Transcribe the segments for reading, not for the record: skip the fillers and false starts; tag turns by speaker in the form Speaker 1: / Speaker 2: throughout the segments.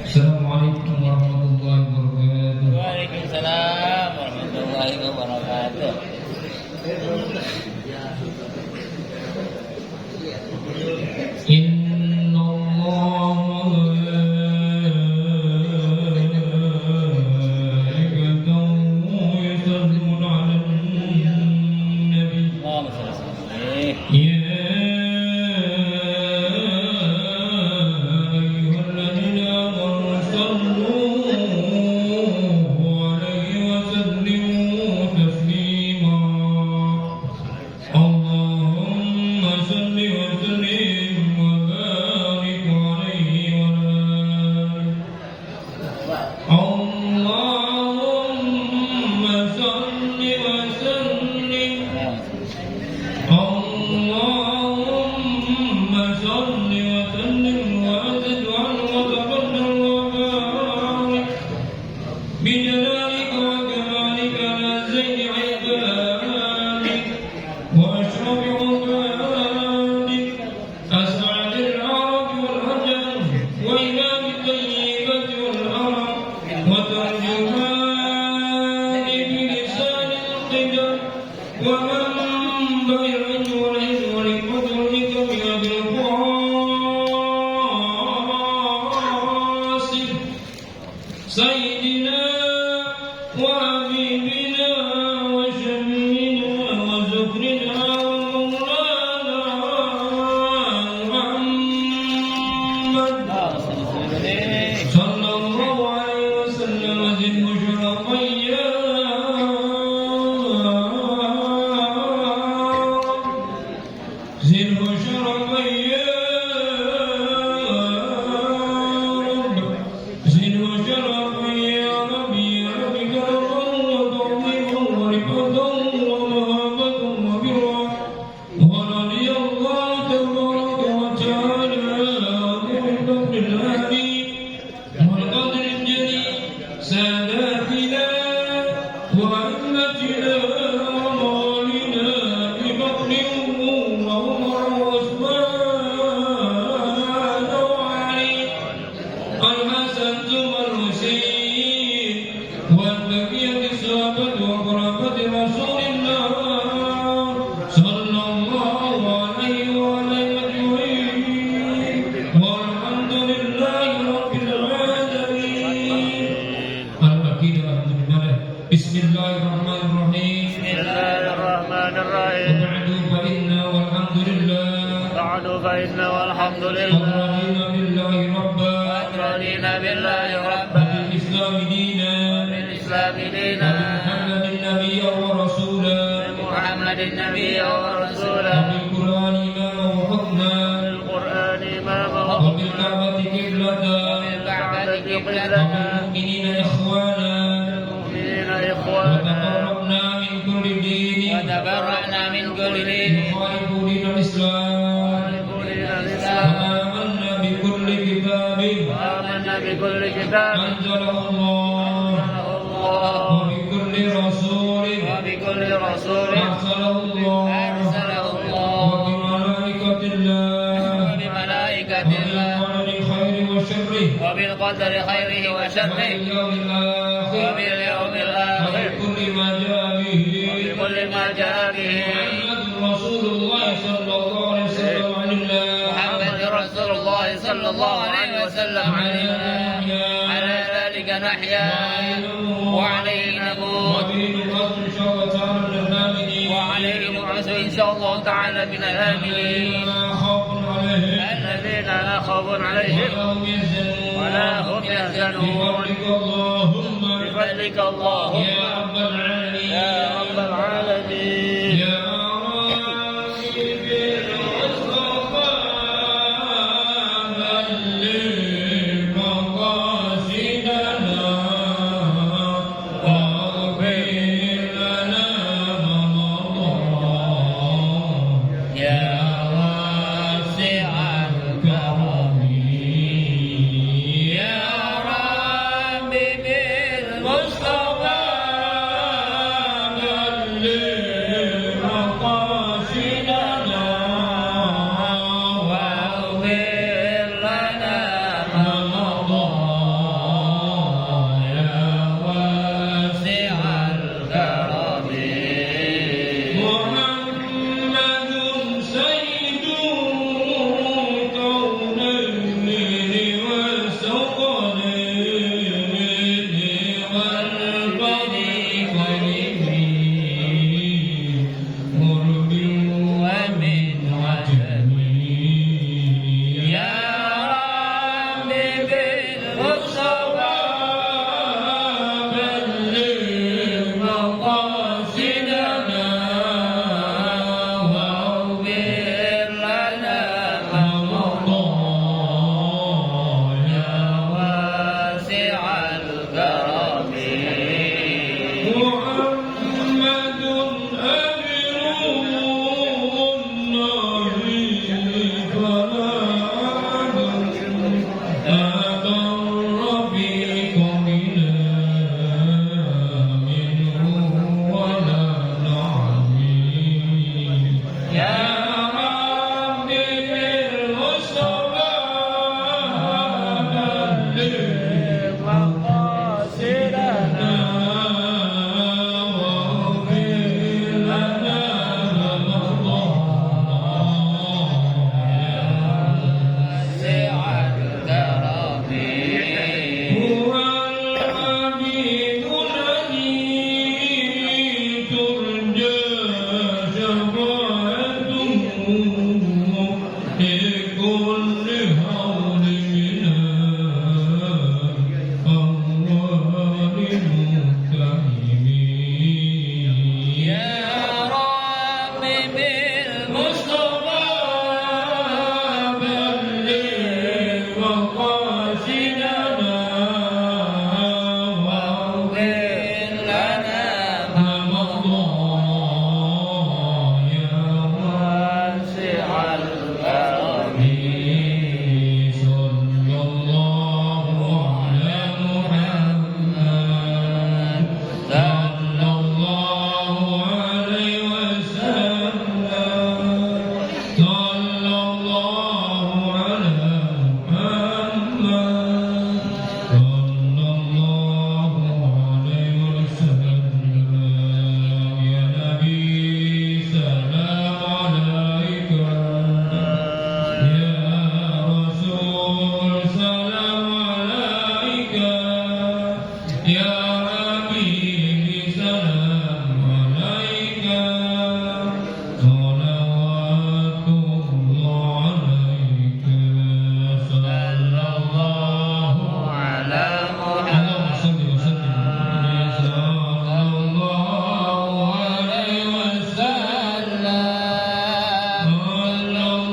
Speaker 1: Assalamualaikum warahmatullahi wabarakatuh.
Speaker 2: Waalaikumsalam warahmatullahi wabarakatuh. وبالقدر خيره وشره وباليوم الآخر وبكل ما جاء به محمد رسول الله صلى الله عليه وسلم على ذلك نحيا وعليه نموت وعليه نبعث إن شاء الله تعالى من الآمنين الذين لا خوف عليهم ولا هم يحزنون بفضلك اللهم يا رب العالمين
Speaker 1: بالمصطفى كل هول من الأموال المتهمين
Speaker 2: يا رب بالمصطفى
Speaker 1: بلغ مقاصدنا
Speaker 2: واغفر لنا
Speaker 1: رمضان يا
Speaker 2: واسع الكرم
Speaker 1: صلى الله على محمد صلى الله عليه وسلم صلى الله على محمد صلى الله عليه وسلم يا نبي سلام عليك يا رسول سلام عليك يا حبيبي سلام عليك صلوات الله عليك صلى الله
Speaker 2: على
Speaker 1: اللهم صل وسلم صلى الله عليه وسلم صلى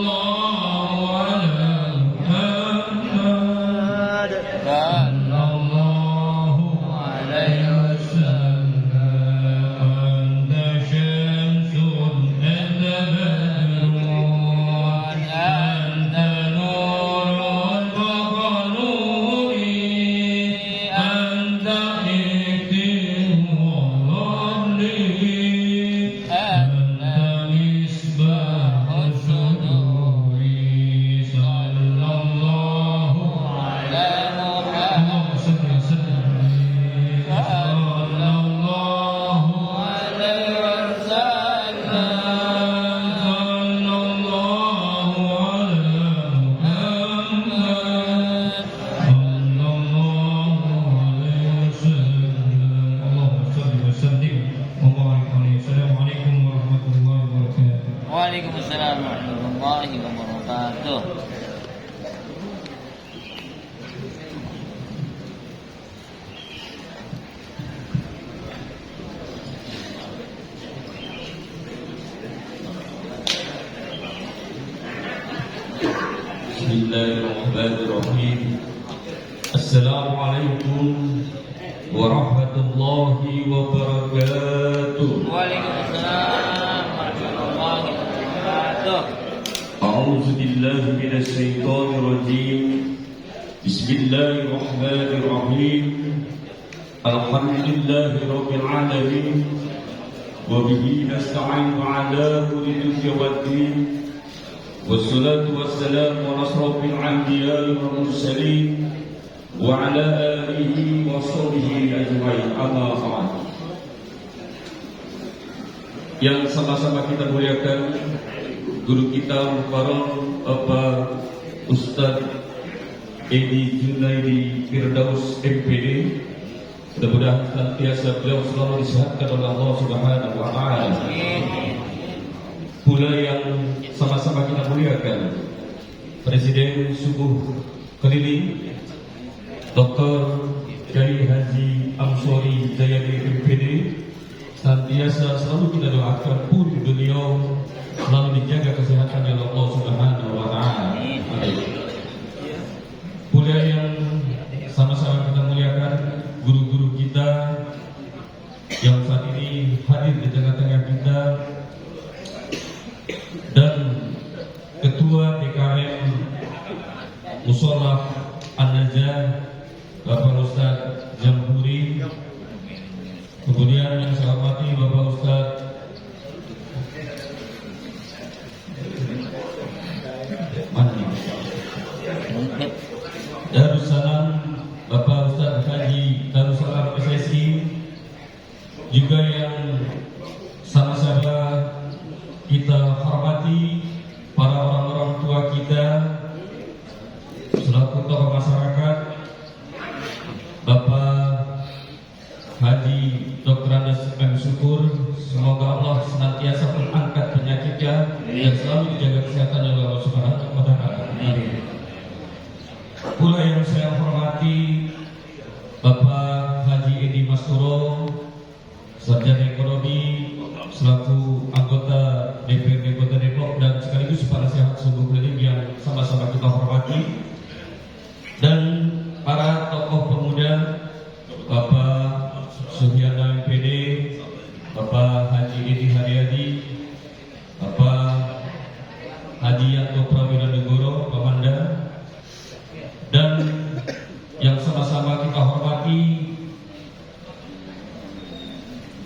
Speaker 1: الله على محمد صلى الله عليه وسلم أنت شمس أنت بدر أنت نور فوق نوري أنت حكم وظلي أنت مصباح الصدور صلى الله
Speaker 2: على
Speaker 1: اللهم صل وسلم صلى الله
Speaker 2: عليه وسلم
Speaker 1: صلى الله على محمد صلى الله عليه وسلم اللهم صل وسلم وبارك عليه السلام عليكم ورحمة الله وبركاته
Speaker 2: Waalaikumsalam warahmatullahi wabarakatuh.
Speaker 1: بسم الله الرحمن الرحيم السلام عليكم ورحمة الله وبركاته
Speaker 2: Waalaikumsalam warahmatullahi wabarakatuh.
Speaker 1: أعوذ بالله من الشيطان الرجيم بسم الله الرحمن الرحيم الحمد لله رب العالمين وبه نستعين على كل الدنيا والدين والصلاة والسلام على أشرف الأنبياء والمرسلين وعلى آله وصحبه أجمعين أما بعد. Yang sama-sama kita muliakan guru kita Mukarram Bapak Ustadz Edi Junaidi Firdaus MPD, mudah-mudahan senantiasa beliau selalu disehatkan oleh Allah Subhanahu wa taala. Pula yang sama-sama kita muliakan Presiden Subuh Keliling Dr. Kiai Haji Amsori Jayadi MPD, senantiasa selalu kita doakan pun beliau selalu dijaga kesehatan oleh Allah Subhanahu wa taala. Pula yang sama-sama kita muliakan guru-guru kita yang saat ini hadir di tengah-tengah kita dan Ketua DKM Musholah An-Najah Bapak Ustadz Jamhuri, kemudian yang saya hormati Bapak Ustadz Darussalam, Bapak Ustadz Haji Darussalam PSSI, juga yang sama-sama kita hormati para orang-orang tua kita selaku tokoh masyarakat, Bapak Haji Dr. Andes M. Syukur, semoga Pula yang saya hormati Bapak Haji Edi Masturo, Sarjana Ekonomi, selaku anggota DPRD Kota Depok dan sekaligus para sehat Subuh Keliling yang sama-sama kita hormati, dan para tokoh pemuda, Bapak Suhyana MPD, Bapak Haji Edi Haryadi, Bapak Haji Yanto Prawira Negoro, Pamanda, dan yang sama-sama kita hormati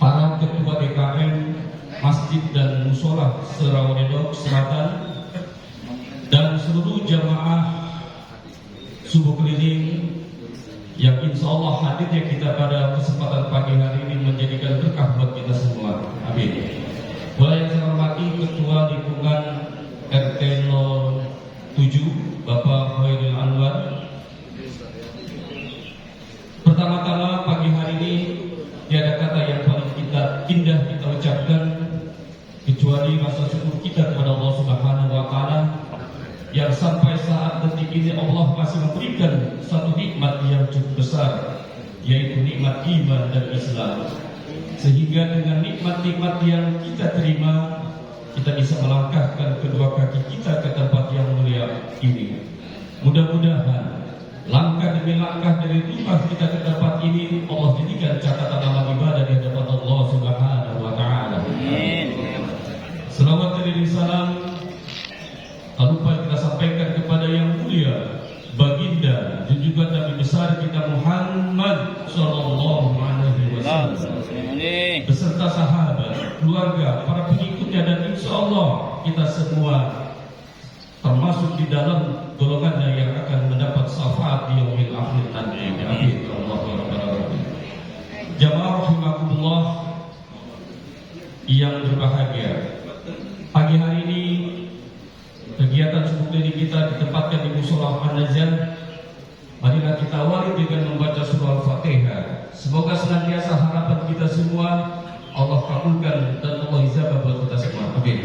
Speaker 1: para ketua DKM Masjid dan Musola Serawadedok Selatan dan seluruh jamaah Subuh Keliling yang insya Allah hadirnya kita pada kesempatan pagi hari ini menjadikan berkah buat kita semua. Amin. Pula yang saya hormati Ketua Lingkungan RT 07 Bapak Khairul Anwar. Pertama-tama pagi hari ini tiada kata yang paling indah kita ucapkan kecuali rasa syukur kita kepada Allah Subhanahu wa taala yang sampai saat detik ini Allah masih memberikan satu nikmat yang cukup besar, yaitu nikmat iman dan Islam. Sehingga dengan nikmat-nikmat yang kita terima, kita bisa melangkahkan kedua kaki kita ke tempat yang mulia ini. Mudah-mudahan langkah demi langkah dari rumah kita ke tempat ini Allah jadikan catatan amal ibadah di hadapan Allah Subhanahu wa taala. Selawat dan salam tak lupa kita sampaikan kepada yang mulia baginda junjungan Nabi besar kita Muhammad sallallahu alaihi wasallam beserta sahabat, keluarga, para pengikutnya, dan insyaallah kita semua termasuk di dalam golongannya yang akan mendapat syafaat di yaumil akhir nanti. Amin. Allahumma rabbana alamin. Jamaah rahimakumullah yang berbahagia, pagi hari ini kegiatan subuh keliling kita ditempatkan di Musola An-Najah. Marilah kita awali dengan membaca surah Al-Fatihah. Semoga senantiasa harapan kita semua Allah kabulkan dan Allah ijabah buat kita semua. Amin.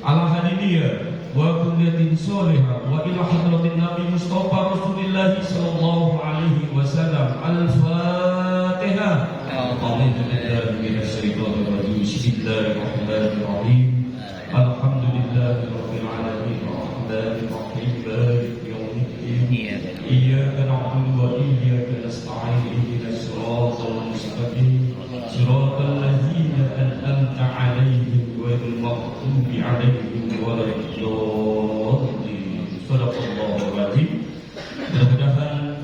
Speaker 1: Ala hadidiyah wa kulliyatin solihah wa ila hadratin Nabi Mustafa Rasulullah sallallahu alaihi wasallam. Al-Fatihah. A'udzubillahi minasyaitonir rajim. Bismillahirrahmanirrahim. Alhamdulillahirabbil alamin. Arrahmanir rahim. Maliki yaumiddin. Iyyaka na'budu wa iyyaka nasta'in. Ihdinas siratal mustaqim. Siratal ladzina an'amta 'alaihim ghairil maghdubi 'alaihim waladdallin. Shadaqallahul adzim. Mudah-mudahan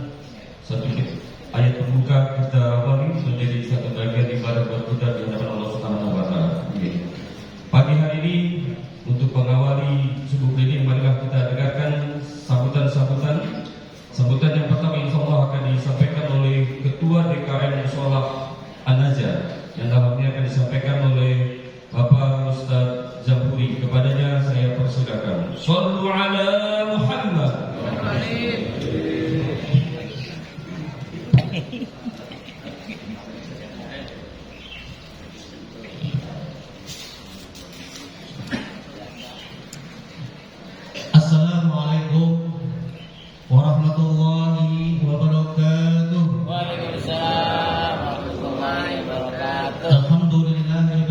Speaker 1: satu ayat pembuka kita awali menjadi satu bagian ibadah buat kita di hadapan Allah Subhanahu wa taala. Pagi hari ini untuk mengawali subuh keliling, marilah kita dengarkan sambutan yang pertama insya Allah akan disampaikan oleh Ketua DKM Musola An-Najah yang dalamnya akan disampaikan oleh Bapak Ustaz Zahuri. Kepadanya saya persilakan. Shallu ala Muhammad.
Speaker 3: Assalamualaikum warahmatullahi wabarakatuh.
Speaker 2: Waalaikumsalam warahmatullahi wabarakatuh.
Speaker 3: Alhamdulillahi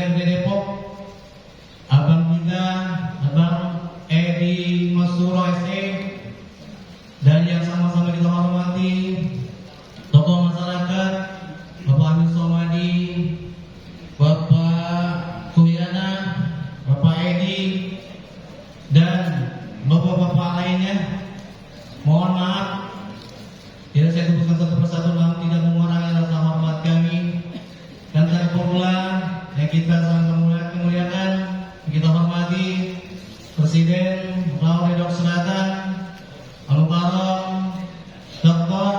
Speaker 3: DPRD Depok, abang kita, Abang Edi Masuro SE, dan yang sama-sama kita hormati tokoh masyarakat, Bapak Amin Somadi, Bapak Suhyana, Bapak Edi, dan bapak-bapak lainnya. Mohon maaf tidak saya sebutkan satu persatu dalam tidak mengurangi rasa hormat kami. Dan terpula yang kita sangat memuliakan, kita hormati Presiden Lauri Dok Selatan Al-Mukarram Dr.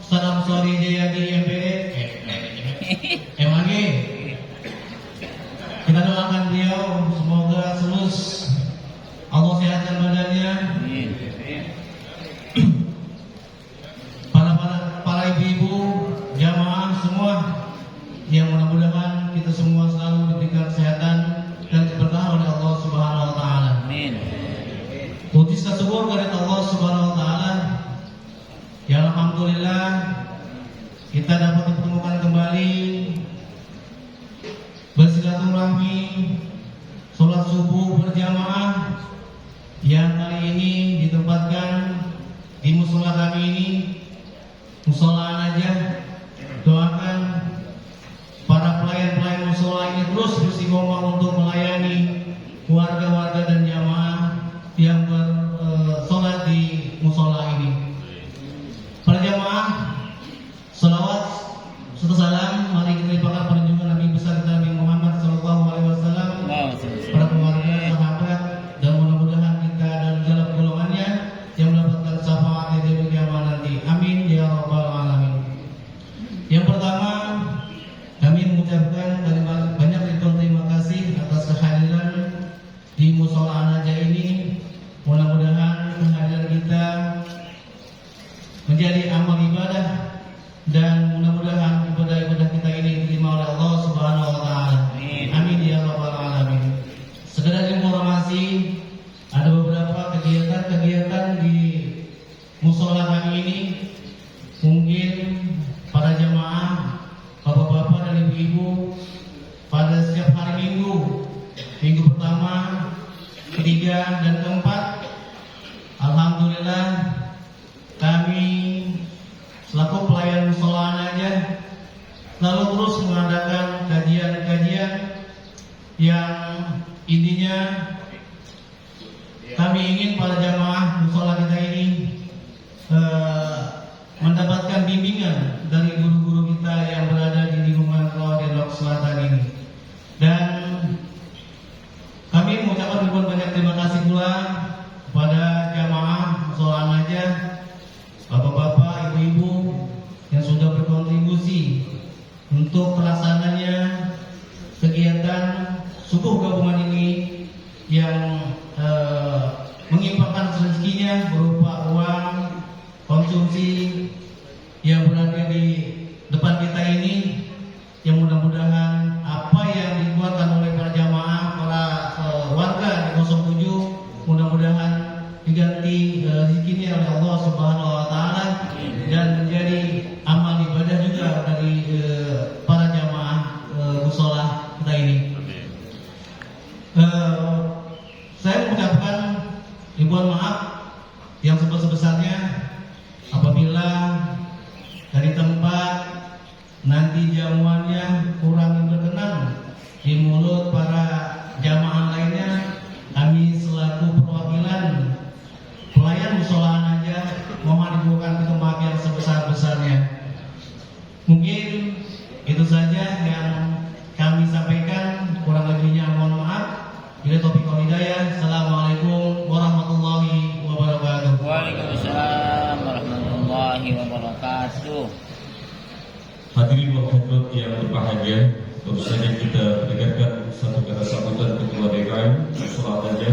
Speaker 3: Sadam Sori Jayadi MPD MAG. Kita doakan beliau semoga selus Allah sehatkan badannya. Para ibu-ibu jamaah semua yang mudah-mudahan kita semua selalu diberikan kesehatan dan keberkahan oleh Allah Subhanahu wa taala.
Speaker 2: Amin.
Speaker 3: Puji syukur kepada Allah Subhanahu wa taala. Ya alhamdulillah kita dapat dipertemukan kembali bersilaturahmi sholat subuh berjamaah yang kali ini ditempatkan di musola kami ini, musola aja. Doakan para pelayan-pelayan musola ini terus beristiqomah untuk melayani warga-warga dan jamaah yang bersolat di musola ini. Para jamaah, salawat serta salam mari kita limpahkan pada junjungan Nabi besar kita Nabi Muhammad SAW, para keluarga, sahabat, dan mudah-mudahan kita dan dalam golongannya yang mendapatkan syafaat di hari kiamat nanti. Amin ya rabbal alamin. Yang pertama, kami mengucapkan banyak terima kasih atas kehadiran di musola Anaja ini. Mudah-mudahan kehadiran kita menjadi amal ibadah dan mudah-mudahan ibadah-ibadah kita ini diterima oleh Allah Subhanahu wa taala. Amin ya rabbal alamin. Sekedar informasi, ada beberapa kegiatan-kegiatan di musola kami ini. Mungkin para jamaah, bapak-bapak dan ibu-ibu, pada setiap hari minggu pertama, ketiga, dan keempat, alhamdulillah kami selaku pelayan musola aja selalu terus mengadakan kajian-kajian yang intinya kami ingin para jamaah musola kita ini mendapatkan bimbingan dari guru-guru kita yang berada di lingkungan Lauri Dok Selatan ini. Dan kami mengucapkan ribuan banyak terima kasih pula kepada jamaah musola aja, bapak-bapak, ibu-ibu yang sudah berkontribusi untuk pelaksananya kegiatan subuh gabungan ini yang mengimpakkan rezekinya berupa uang konsumsi yang berada di depan kita ini, yang mudah-mudahan apa yang dikeluarkan oleh para jamaah, para warga di 07 mudah-mudahan diganti rezekinya oleh Allah Subhanahu wa taala dan menjadi amal ibadah juga dari para jamaah musola kita ini. Saya mengucapkan ribuan maaf yang sebesar-besarnya apabila dari tempat nanti jamuannya kurang berkenan di mulut para jamaah lainnya. Kami selaku perwakilan pelayan musola aja mohon dibukakan pintu maaf yang sebesar-besarnya. Mungkin itu saja yang kami sampaikan, kurang lebihnya mohon maaf. Bila taufiq wal hidayah. Assalamualaikum warahmatullahi wabarakatuh.
Speaker 2: Waalaikumsalam warahmatullahi wabarakatuh.
Speaker 1: Hadirin wa hadirat yang berbahagia, tentu saja kita berikan satu kata sambutan ketua DKM Musola aja.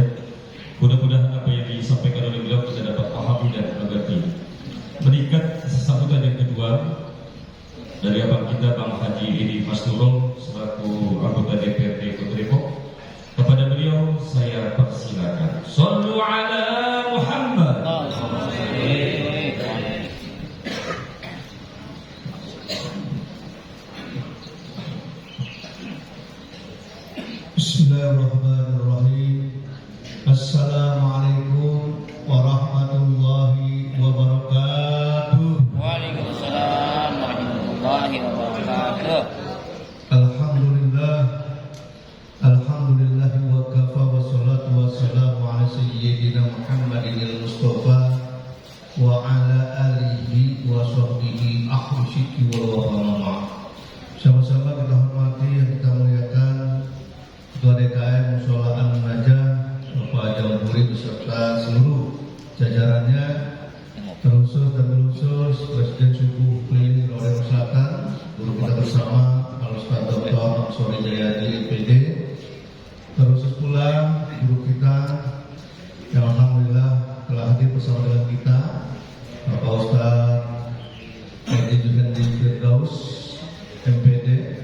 Speaker 1: Mudah-mudahan apa yang disampaikan oleh beliau kita dapat pahami dan mengerti. Meningkat sambutan yang kedua dari abang kita Bang Haji Edi Masuro selaku anggota DPRD Kota Depok. Kepada beliau saya persilakan. Shallu ala Muhammad.
Speaker 3: Bismillahirrahmanirrahim. Assalamualaikum warahmatullahi wabarakatuh.
Speaker 2: Waalaikumsalam warahmatullahi wabarakatuh.
Speaker 3: Alhamdulillah. Alhamdulillah wa kafa wa salatu wa salamu ala sayyidina Muhammadin al-Mustafa wa ala alihi wa sahbihi ahli syiki wal wafana. Sama-sama kita hormati yang kita muliakan Ketua DKM Mushola An-Najah Bapak Jamburi beserta seluruh jajarannya, terusus dan terusus Presiden Subuh Keliling Roda Selatan, guru kita bersama Al-Ustaz Dr. Amsori Jayadi MPD, terusus pula guru kita yang alhamdulillah telah hadir bersama dengan kita, Bapak Ustaz Edi Juhendi Firdaus MPD.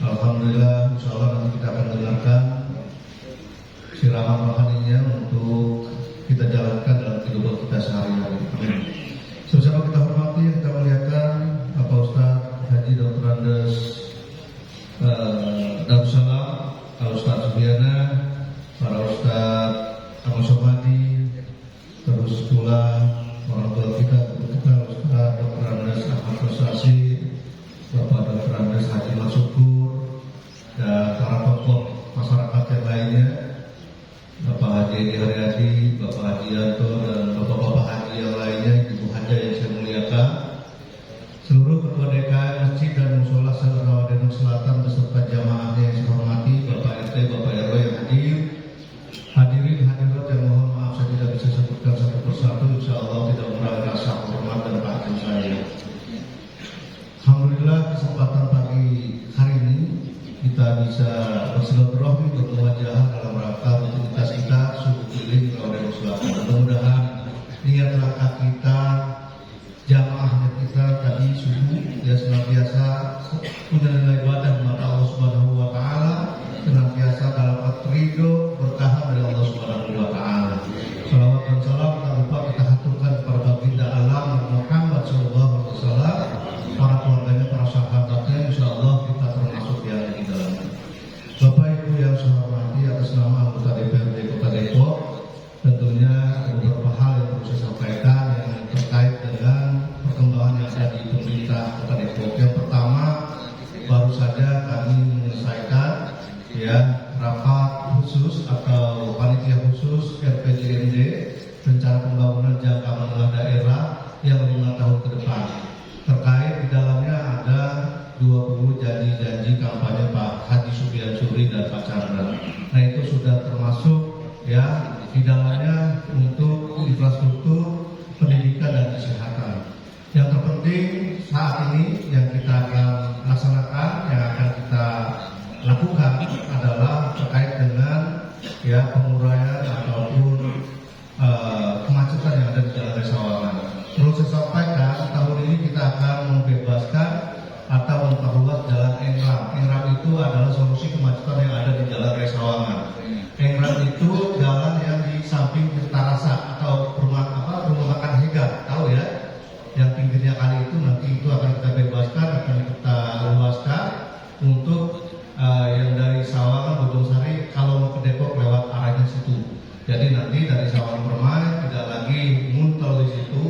Speaker 3: Alhamdulillah, insyaallah nanti kita akan dengarkan siraman rohaninya untuk kita jalankan dalam kehidupan kita sehari-hari. Sama-sama kita hormati yang kita muliakan Bapak Ustaz Haji Dr. Andes Darussalam, Al Ustaz Subiana, para Ustaz Ahmad Somadi, terus pula orang tua kita, Ustaz Dr. Andes Ahmad Rosasi, Bapak Dr. Andes Haji Masukur, dan para tokoh masyarakat yang lainnya, Bapak Haji Edi Haryadi, Bapak Haji Yanto, dan Bapak-Bapak Haji yang lainnya, Ibu Haja yang saya muliakan, seluruh Ketua DKM Masjid dan Mushola Rawa Selatan beserta jamaahnya yang saya hormati, Bapak RT, Bapak RW yang hadir, hadirin hadirat yang mohon maaf saya tidak bisa sebutkan satu persatu, insya Allah tidak mengurangi rasa hormat dan bahagia saya. Alhamdulillah kesempatan pagi hari ini kita bisa bersilaturahmi bermuajah dalam rangka rutinitas kita Subuh Keliling Roda Selatan. Mudah-mudahan niat langkah kita, jamaahnya kita tadi subuh ya senantiasa punya nilai ibadah di mata Allah Subhanahu wa taala, senantiasa dapat ridho berkah dari Allah Subhanahu wa taala. Salawat dan salam tak lupa kita haturkan kepada baginda alam Muhammad sallallahu alaihi wasallam, para keluarganya, para sahabatnya, insyaallah kita termasuk yang di dalamnya. Bapak Ibu yang saya hormati, atas nama anggota DPRD Kota Depok, tentunya beberapa hal yang perlu saya sampaikan yang terkait dengan perkembangan yang ada di pemerintah Kota Depok. Yang pertama, baru saja kami menyelesaikan ya rapat khusus atau panitia khusus RPJMD, rencana pembangunan jangka menengah daerah yang 5 tahun ke depan. Terkait di dalamnya ada 20 janji-janji kampanye Pak Haji Subian Suri dan Pak Chandra. Nah itu sudah termasuk ya di dalamnya untuk infrastruktur, pendidikan dan kesehatan. Yang terpenting saat ini yang kita akan laksanakan, yang akan kita lakukan adalah terkait dengan ya penguraian ataupun kemacetan yang ada di Jalan Raya Sawangan. Perlu saya sampaikan, tahun ini kita akan membebaskan atau memperluas jalan Engram. Engram itu adalah solusi kemacetan yang ada di Jalan Raya Sawangan. Engram itu jalan yang di samping Tirtarasa atau rumah makan Hega, tahu ya? Yang pinggirnya kali itu nanti itu akan kita bebaskan, akan kita luaskan untuk yang dari Sawangan Bojong-Sari kalau mau ke Depok lewat arahnya situ. Jadi nanti dari Sawangan Permai tidak lagi muncul di situ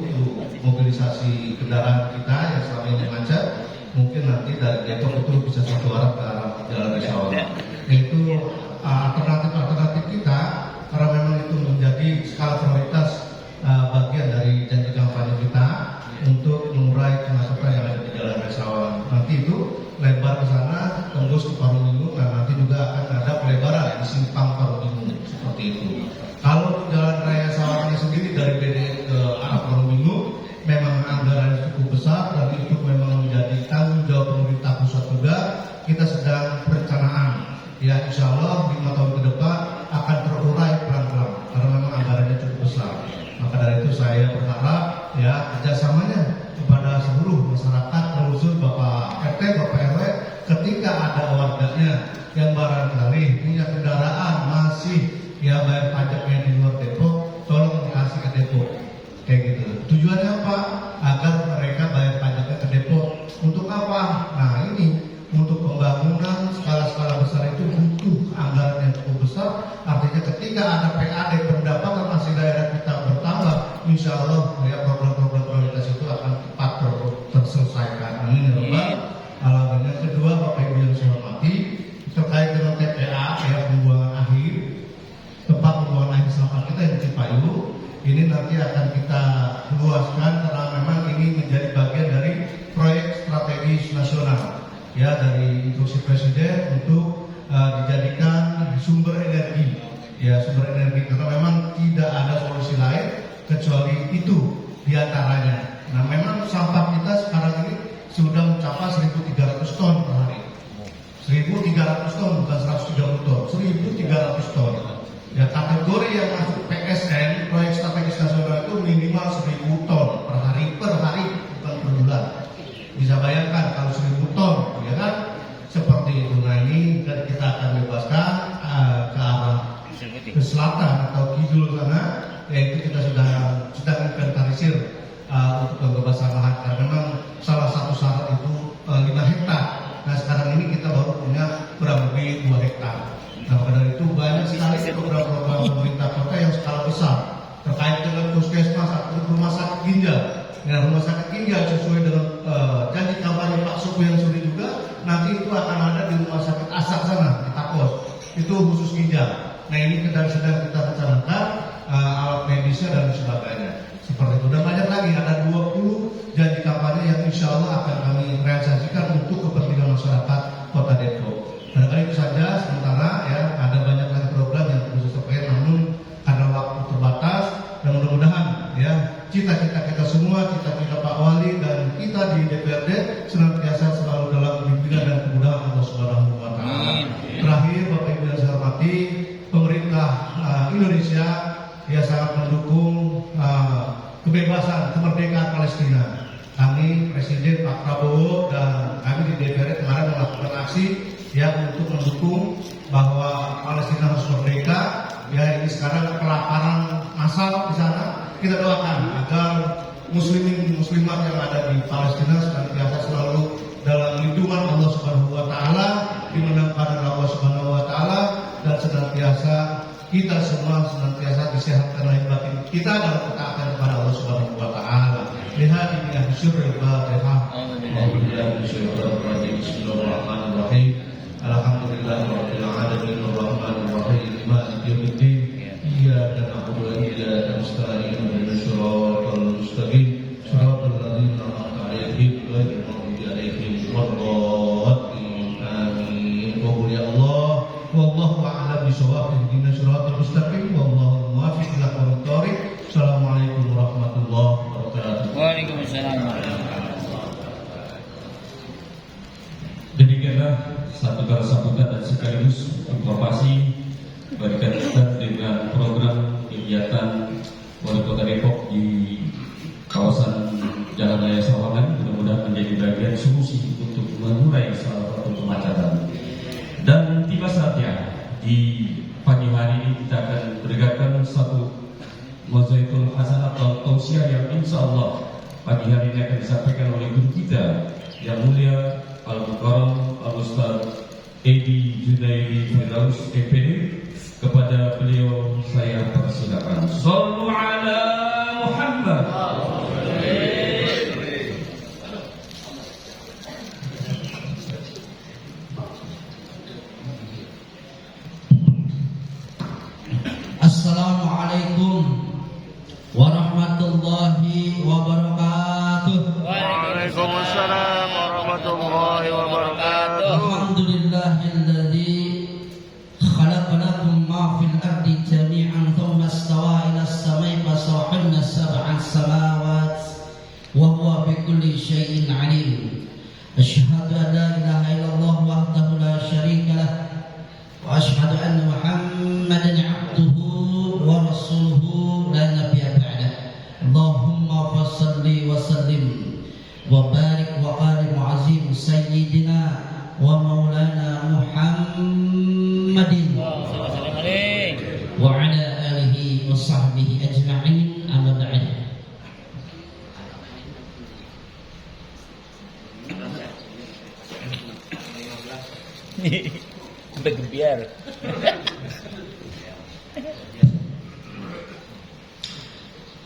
Speaker 3: mobilisasi kendaraan kita yang selama ini macet. Mungkin nanti dari Depok itu bisa satu arah ke arah Jalan Raya Sawangan. Itu alternatif kita karena memang itu menjadi skala prioritas bagian dari janji kampanye kita untuk mengurai kemacetan yang ada di Jalan Raya Sawangan. Nanti itu lebar ke sana, tembus ke Parungminggu, dan nanti juga akan ada pelebaran di simpang Parungminggu seperti itu. Kalau Jalan Raya Sawangan sendiri dari BD ke arah Parungminggu memang anggarannya cukup besar dan itu memang menjadi tanggung jawab pemerintah pusat juga. Kita sedang perencanaan, ya insya Allah 5 tahun ke depan akan terurai pelan-pelan karena memang anggarannya cukup besar. Maka dari itu saya berharap ya kerjasamanya kepada seluruh masyarakat, terutama Bapak RT, Bapak RW, ketika ada warganya yang barangkali punya kendaraan masih ya bayar pajaknya di luar Depok, tolong dikasih ke Depok, kayak gitu. Tujuannya apa? Agar mereka bayar pajaknya ke Depok. Untuk apa? Nah ini untuk pembangunan skala-skala besar itu butuh Yang kedua, Bapak Ibu yang saya hormati, terkait dengan TPA ya, pembuangan akhir, tempat pembuangan akhir sampah kita yang di Cipayu, ini nanti akan kita luaskan karena memang ini menjadi bagian dari proyek strategis nasional ya, dari instruksi Presiden untuk dijadikan sumber energi ya, sumber energi, karena memang tidak ada solusi lain kecuali itu diantaranya. Nah, memang sampah kita sekarang ini sudah mencapai 1.300 ton per hari. 1.300 ton, bukan 130 ton, 1.300 ton. Ya, kategori yang masuk PSN, proyek strategis nasional, itu minimal 1.000 ton per hari, bukan per bulan. Bisa bayangkan kalau 1.000 ton, ya kan? Seperti itu. Nah, ini kita akan bebaskan ke arah ke selatan atau kidul sana, yaitu kita sudah inventarisir untuk pembebasan lahan, karena memang salah satu syarat itu 5 hektar. Nah, sekarang ini kita baru punya kurang lebih 2 hektar. Nah, maka dari itu banyak sekali program-program pemerintah kota yang skala besar terkait dengan puskesmas atau rumah sakit ginjal. Nah, rumah sakit ginjal sesuai dengan janji kampanye Pak Suku yang sudah juga, nanti itu akan ada di rumah sakit Asak sana di Tapos, itu khusus ginjal. Nah, ini sedang kita rencanakan alat medisnya dan sebagainya seperti itu. Dan banyak lagi, ada 20 janji kampanye yang insya Allah akan kami realisasikan untuk kepentingan masyarakat Kota Depok. Barangkali itu saja sementara ya, ada banyak lagi program yang perlu disampaikan, namun karena waktu terbatas, dan mudah-mudahan ya cita-cita kita semua, cita-cita Pak Wali dan kita di DPRD senantiasa selalu dalam bimbingan dan kemudahan Allah Subhanahu wa Ta'ala. Terakhir, Bapak Ibu yang saya hormati, pemerintah Indonesia ya sangat mendukung kebebasan, kemerdekaan Palestina. Kami Presiden Pak Prabowo dan kami di DPRD kemarin melakukan aksi ya untuk mendukung bahwa Palestina harus merdeka. Ya, ini sekarang kelaparan massal di sana. Kita doakan agar muslimin muslimat yang ada di Palestina senantiasa selalu dalam lindungan Allah Subhanahu wa Ta'ala, dimenangkan oleh Allah Subhanahu wa Ta'ala, dan senantiasa kita semua senantiasa disehatkan lahir batin kita dalam ketaatan kepada Allah Subhanahu wa Ta'ala. Lihat ini yang syukur Al-Fatihah. Bismillahirrahmanirrahim. Alhamdulillahirabbil alamin arrahmanir rahim maliki yaumiddin. Iyyaka na'budu wa iyyaka nasta'in ihdinas siratal mustaqim siratal ladzina an'amta 'alaihim ghairil maghdubi 'alaihim waladdallin. Amin. Wa qul ya Allah wallahu a'lam bishawab. Ihdinas siratal mustaqim wallahu muwaffiq ila aqwamit thoriq. Assalamualaikum warahmatullahi wabarakatuh.
Speaker 2: Waalaikumsalam.
Speaker 1: Demikianlah satu kata sambutan dan sekaligus informasi berkaitan dengan program kegiatan Wali Kota Depok di kawasan Jalan Raya Sawangan. Mudah-mudahan menjadi bagian solusi untuk mengurai salah satu kemacetan. Dan tiba saatnya di pagi hari ini kita akan berikan satu Mozaitul Hasanah atau tausiah yang insya Allah pagi hari ini akan disampaikan oleh guru kita yang mulia Al-Mukarram Al-Ustaz Edi Junaidi Firdaus MPD. Kepada beliau saya persilakan. Shallu ala Muhammad.
Speaker 4: Assalamualaikum warahmatullahi wabarakatuh.
Speaker 2: Waalaikumsalam warahmatullahi wabarakatuh.
Speaker 4: Alhamdulillahilladzi khalaqa lakum ma fil ardi jami'an thumma istawa ila as-samai fasawahunna sab'a samawat wa huwa bikulli syai'in 'alim. Asyhadu an la ilaha illallah wahdahu la syarika lah wa asyhadu anna Muhammadan 'abduhu wa rasuluhu la nabiyya ba'dah. Allahumma fassalli wa sallim wa barik wa qarim azim sayyidina wa maulana Muhammadin wa ala alihi wa sahbihi ajma'in, amma ba'd.
Speaker 2: Bergebiar.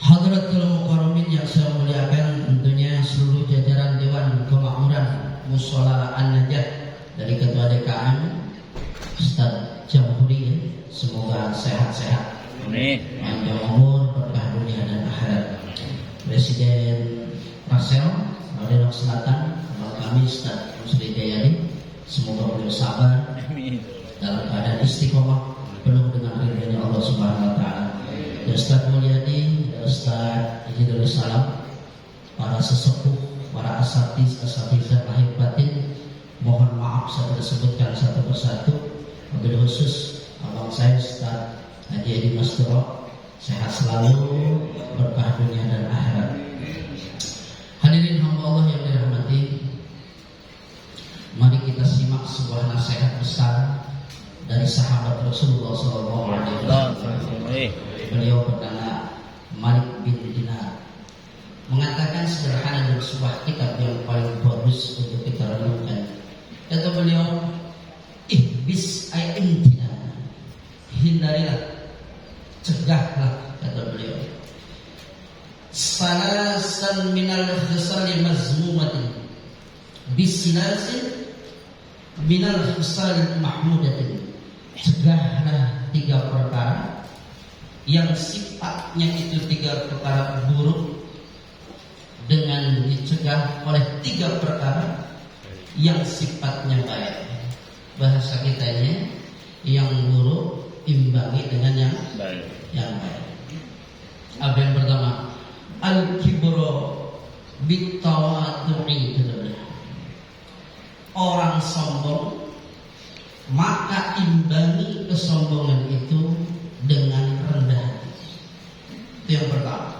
Speaker 4: Hadratul Mukarramin yang saya muliakan, tentunya seluruh jajaran Dewan Kemakmuran Musola An-Najah dari Ketua DKM Ustaz Jamhuri, semoga sehat-sehat, panjang umur, berkah dunia dan akhirat. Presiden Rasel Lombok Selatan, kami Ustaz Musli Jayadi, semoga beliau sabar dalam keadaan istiqomah penuh dengan ridhonya Allah Subhanahu wa taala. Ustaz Mulyadi, Ustaz Ijidul Salam, para sesepuh, para asatizah lahir batin, mohon maaf saya tidak sebutkan satu persatu. Wabil khusus abang saya Ustaz Haji Edi Masturo, sehat selalu, berkah dunia dan akhirat. Hadirin hamba Allah yang dirahmati, mari kita simak sebuah nasihat besar dari sahabat Rasulullah SAW. Beliau bernama Malik bin Dinar, mengatakan sederhana dari sebuah kitab yang paling bagus untuk kita renungkan. Kata beliau, ihbis ayyintina, hindarilah, cegahlah, kata beliau, salasan minal khisali mazmumatin bisilasin minal khisali mahmudatin. Cegahlah 3 perkara yang sifatnya itu 3 perkara buruk dengan dicegah oleh 3 perkara yang sifatnya baik. Bahasa kitanya, yang buruk imbangi dengan yang baik. Apa yang pertama? Al-kibru bitawadu'i. Orang sombong, maka imbangi kesombongan itu dengan rendah hati. Itu yang pertama.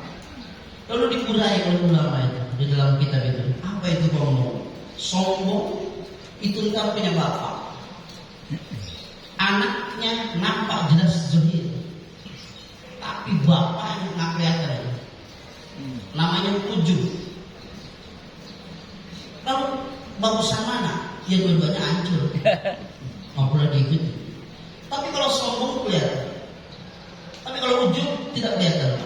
Speaker 4: Lalu dikurai oleh ulama itu di dalam kitab itu. Apa itu sombong? Sombong itu entah punya bapak, anaknya nampak jelas zahir, tapi bapaknya nggak kelihatan. Namanya ujub. Lalu bagusan mana? Ya dua-duanya hancur. Nggak boleh diikuti. Tapi kalau sombong kelihatan. Tapi kalau ujub tidak kelihatan.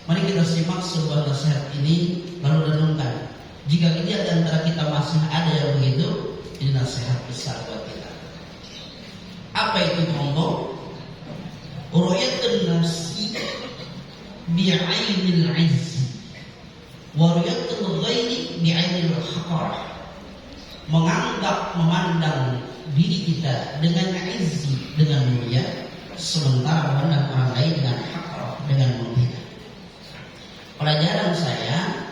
Speaker 4: Mari kita simak sebuah nasihat ini lalu renungkan. Jika di antara kita masih ada yang begitu, ini nasihat besar buat kita. Apa itu sombong? Ru'yatun nafsi bi'ainil 'izz wa ru'yatul ghairi bi'ainil haqarah. Menganggap, memandang diri kita dengan izzi, dengan mulia, sementara memandang orang lain dengan haqarah, dengan menghina. Pelajaran saya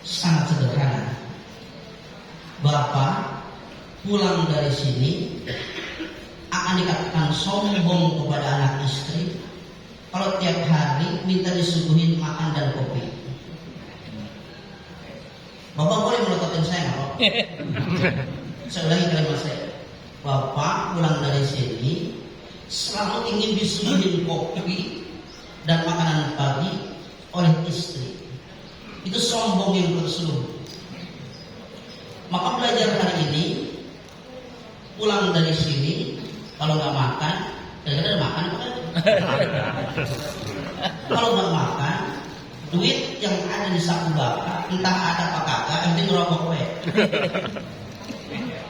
Speaker 4: sangat sederhana. Bapak pulang dari sini akan dikatakan sombong kepada anak istri kalau tiap hari minta disuguhin makan dan kopi. Bapak boleh melototin saya nggak? Saya ulangi kalimat saya. Bapak pulang dari sini selalu ingin disuguhin kopi dan makanan pagi oleh istri. Itu sombong yang terselubung. Maka belajar hari ini, pulang dari sini kalau nggak makan, kadang-kadang makan apa? Kalau nggak makan, duit yang ada di saku bapak, entah ada apa kagak, nanti ngerokok we.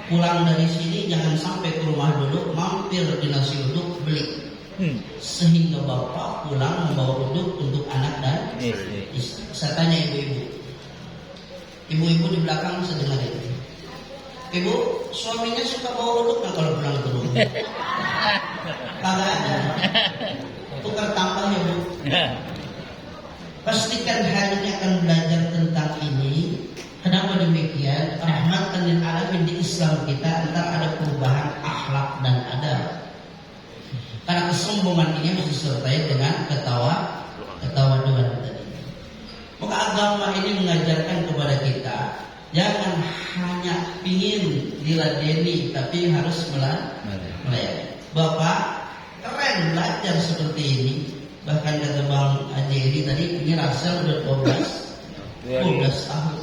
Speaker 4: Pulang dari sini jangan sampai ke rumah dulu, mampir di nasi uduk beli. Sehingga bapak pulang membawa uduk untuk anak dan istri. Saya tanya ibu-ibu di belakang sedengar itu. Ibu, suaminya suka bawa uduk nggak kalau pulang ke rumah? Kagak ada. Tukar tambah ya bu. Pastikan hari ini akan belajar tentang ini. Kenapa demikian? Rahmatan lil alamin di Islam kita antara ada perubahan akhlak dan adab. Karena kesombongan ini harus disertai dengan ketawaduan tadi. Maka agama ini mengajarkan kepada kita jangan hanya ingin diladeni, tapi harus melayani. Bapak keren belajar seperti ini. Bahkan kata Bang Haji Edi tadi, ini Rasel udah 12 tahun.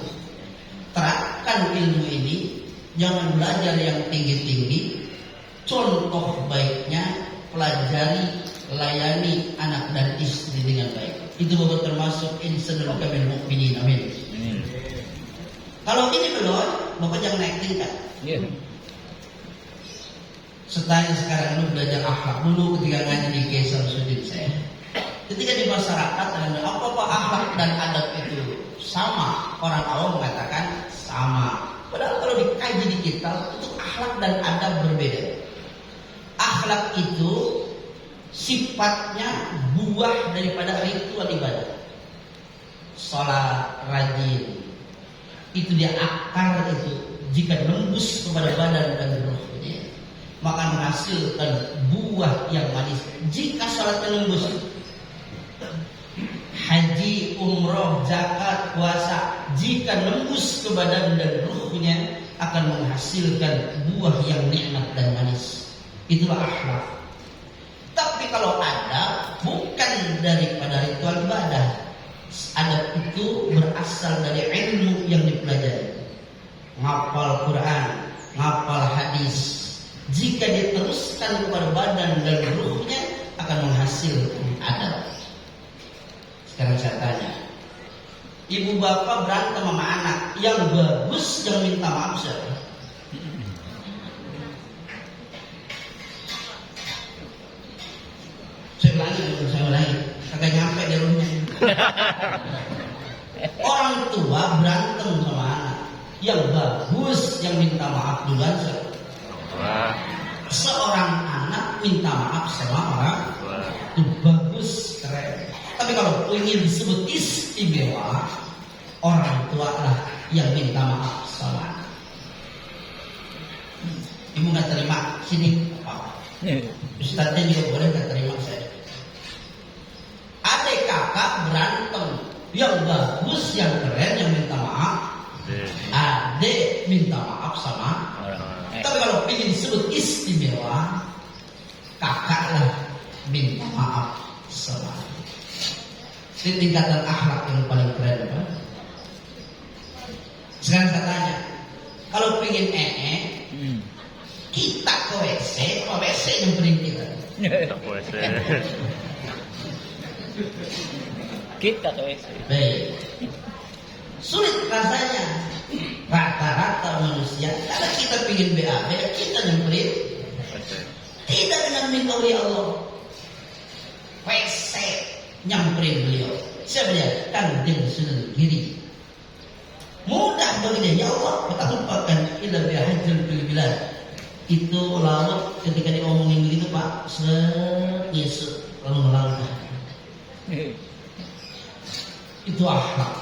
Speaker 4: Terapkan ilmu ini, jangan belajar yang tinggi-tinggi. Contoh baiknya pelajari, layani anak dan istri dengan baik. Itu bapak termasuk insanul kamil mukminin. Amin. Kalau ini belum, Bapak jangan naik tingkat.
Speaker 2: Iya.
Speaker 4: Saya sekarang ini belajar akhlak dulu ketika ngaji di Kiai Samsudin saya. Ketika di masyarakat ada apa akhlak dan adab itu sama, orang awam mengatakan sama. Padahal kalau dikaji di kitab itu akhlak dan adab berbeda. Akhlak itu sifatnya buah daripada ritual ibadah. Sholat rajin itu dia akar itu jika nembus kepada badan dan ruhnya maka menghasilkan buah yang manis. Jika sholat menembus haji, umroh, zakat, puasa jika nembus ke badan dan ruhnya akan menghasilkan buah yang nikmat dan manis. Itulah akhlak. Tapi kalau adab bukan daripada ritual ibadah. Adab itu berasal dari ilmu yang dipelajari. Ngapal Quran, ngapal hadis. Jika diteruskan kepada badan dan ruhnya akan menghasilkan adab. Sekarang saya tanya, ibu bapak berantem sama anak, yang bagus yang minta maaf siapa? Saya ulangi, kagak nyampe di rumahnya. Orang tua berantem sama anak, yang bagus yang minta maaf duluan siapa? Seorang anak minta maaf sama orang itu bagus, keren. Tapi kalau ingin disebut istimewa, orang tua lah yang minta maaf sama anak. Ibu nggak terima, sini apa? Ustadznya juga boleh nggak terima saya. Adik kakak berantem, yang bagus, yang keren, yang minta maaf. Adik minta maaf sama. Tapi kalau ingin disebut istimewa, kakak lah minta maaf sama. Ini tingkatan akhlak yang paling keren, Pak. Sekarang saya tanya, kalau pengen kita ke WC, WC nyemperin kita.
Speaker 2: Kita ke WC.
Speaker 4: Baik. Sulit rasanya. Rata-rata manusia, kalau kita pengen BAB, kita nyemperin. Tidak dengan minta oleh Allah. WC nyamperin beliau. Siapa dia? Kanjeng Sunan Giri. Mudah bagi dia, ya Allah, bertampakkan ila bihajjal bil bilad. Itu laut ketika diomongin begitu Pak, Yesus lalu melangkah. Itu akhlak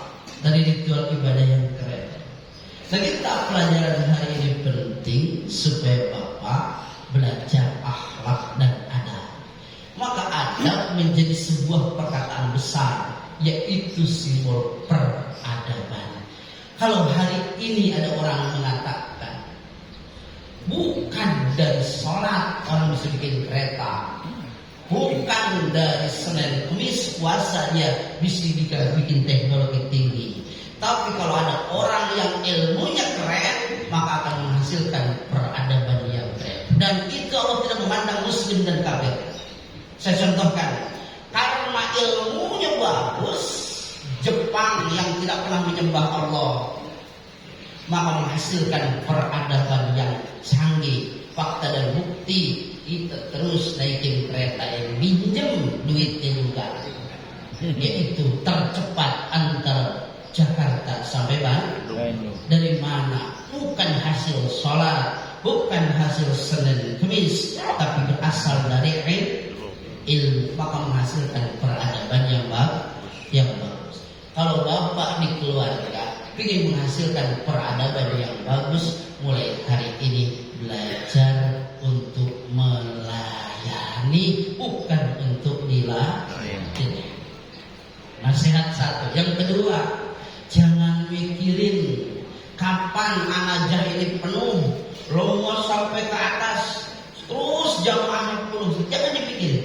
Speaker 4: dari ritual ibadah yang keren. Nah, kita pelajaran hari ini penting supaya Bapak belajar akhlak dan adab. Maka adab menjadi sebuah perkataan besar, yaitu simbol peradaban. Kalau hari ini ada orang mengatakan bukan dari sholat orang bisa bikin kereta, bukan dari Senin Kamis puasa dia bisa bikin teknologi tinggi. Tapi kalau ada orang yang ilmunya keren, maka akan menghasilkan peradaban yang keren. Dan itu Allah tidak memandang muslim dan kafir. Saya contohkan, karena ilmunya bagus, Jepang yang tidak pernah menyembah Allah, maka menghasilkan peradaban yang canggih. Fakta dan bukti, kita terus naikin kereta yang minjem duitnya juga, yaitu tercepat antar Jakarta sampai Bandung. Dari mana? Bukan hasil sholat, bukan hasil Senin Kamis, tapi berasal dari ilmu, maka menghasilkan peradaban yang bagus. Kalau Bapak di keluarga ingin menghasilkan peradaban yang bagus, mulai hari ini belajar untuk melayani, bukan untuk dilayani. Nasihat satu. Yang kedua, jangan mikirin kapan anajah ini penuh, lomo sampai ke atas, terus jamaahnya penuh. Jangan dipikirin.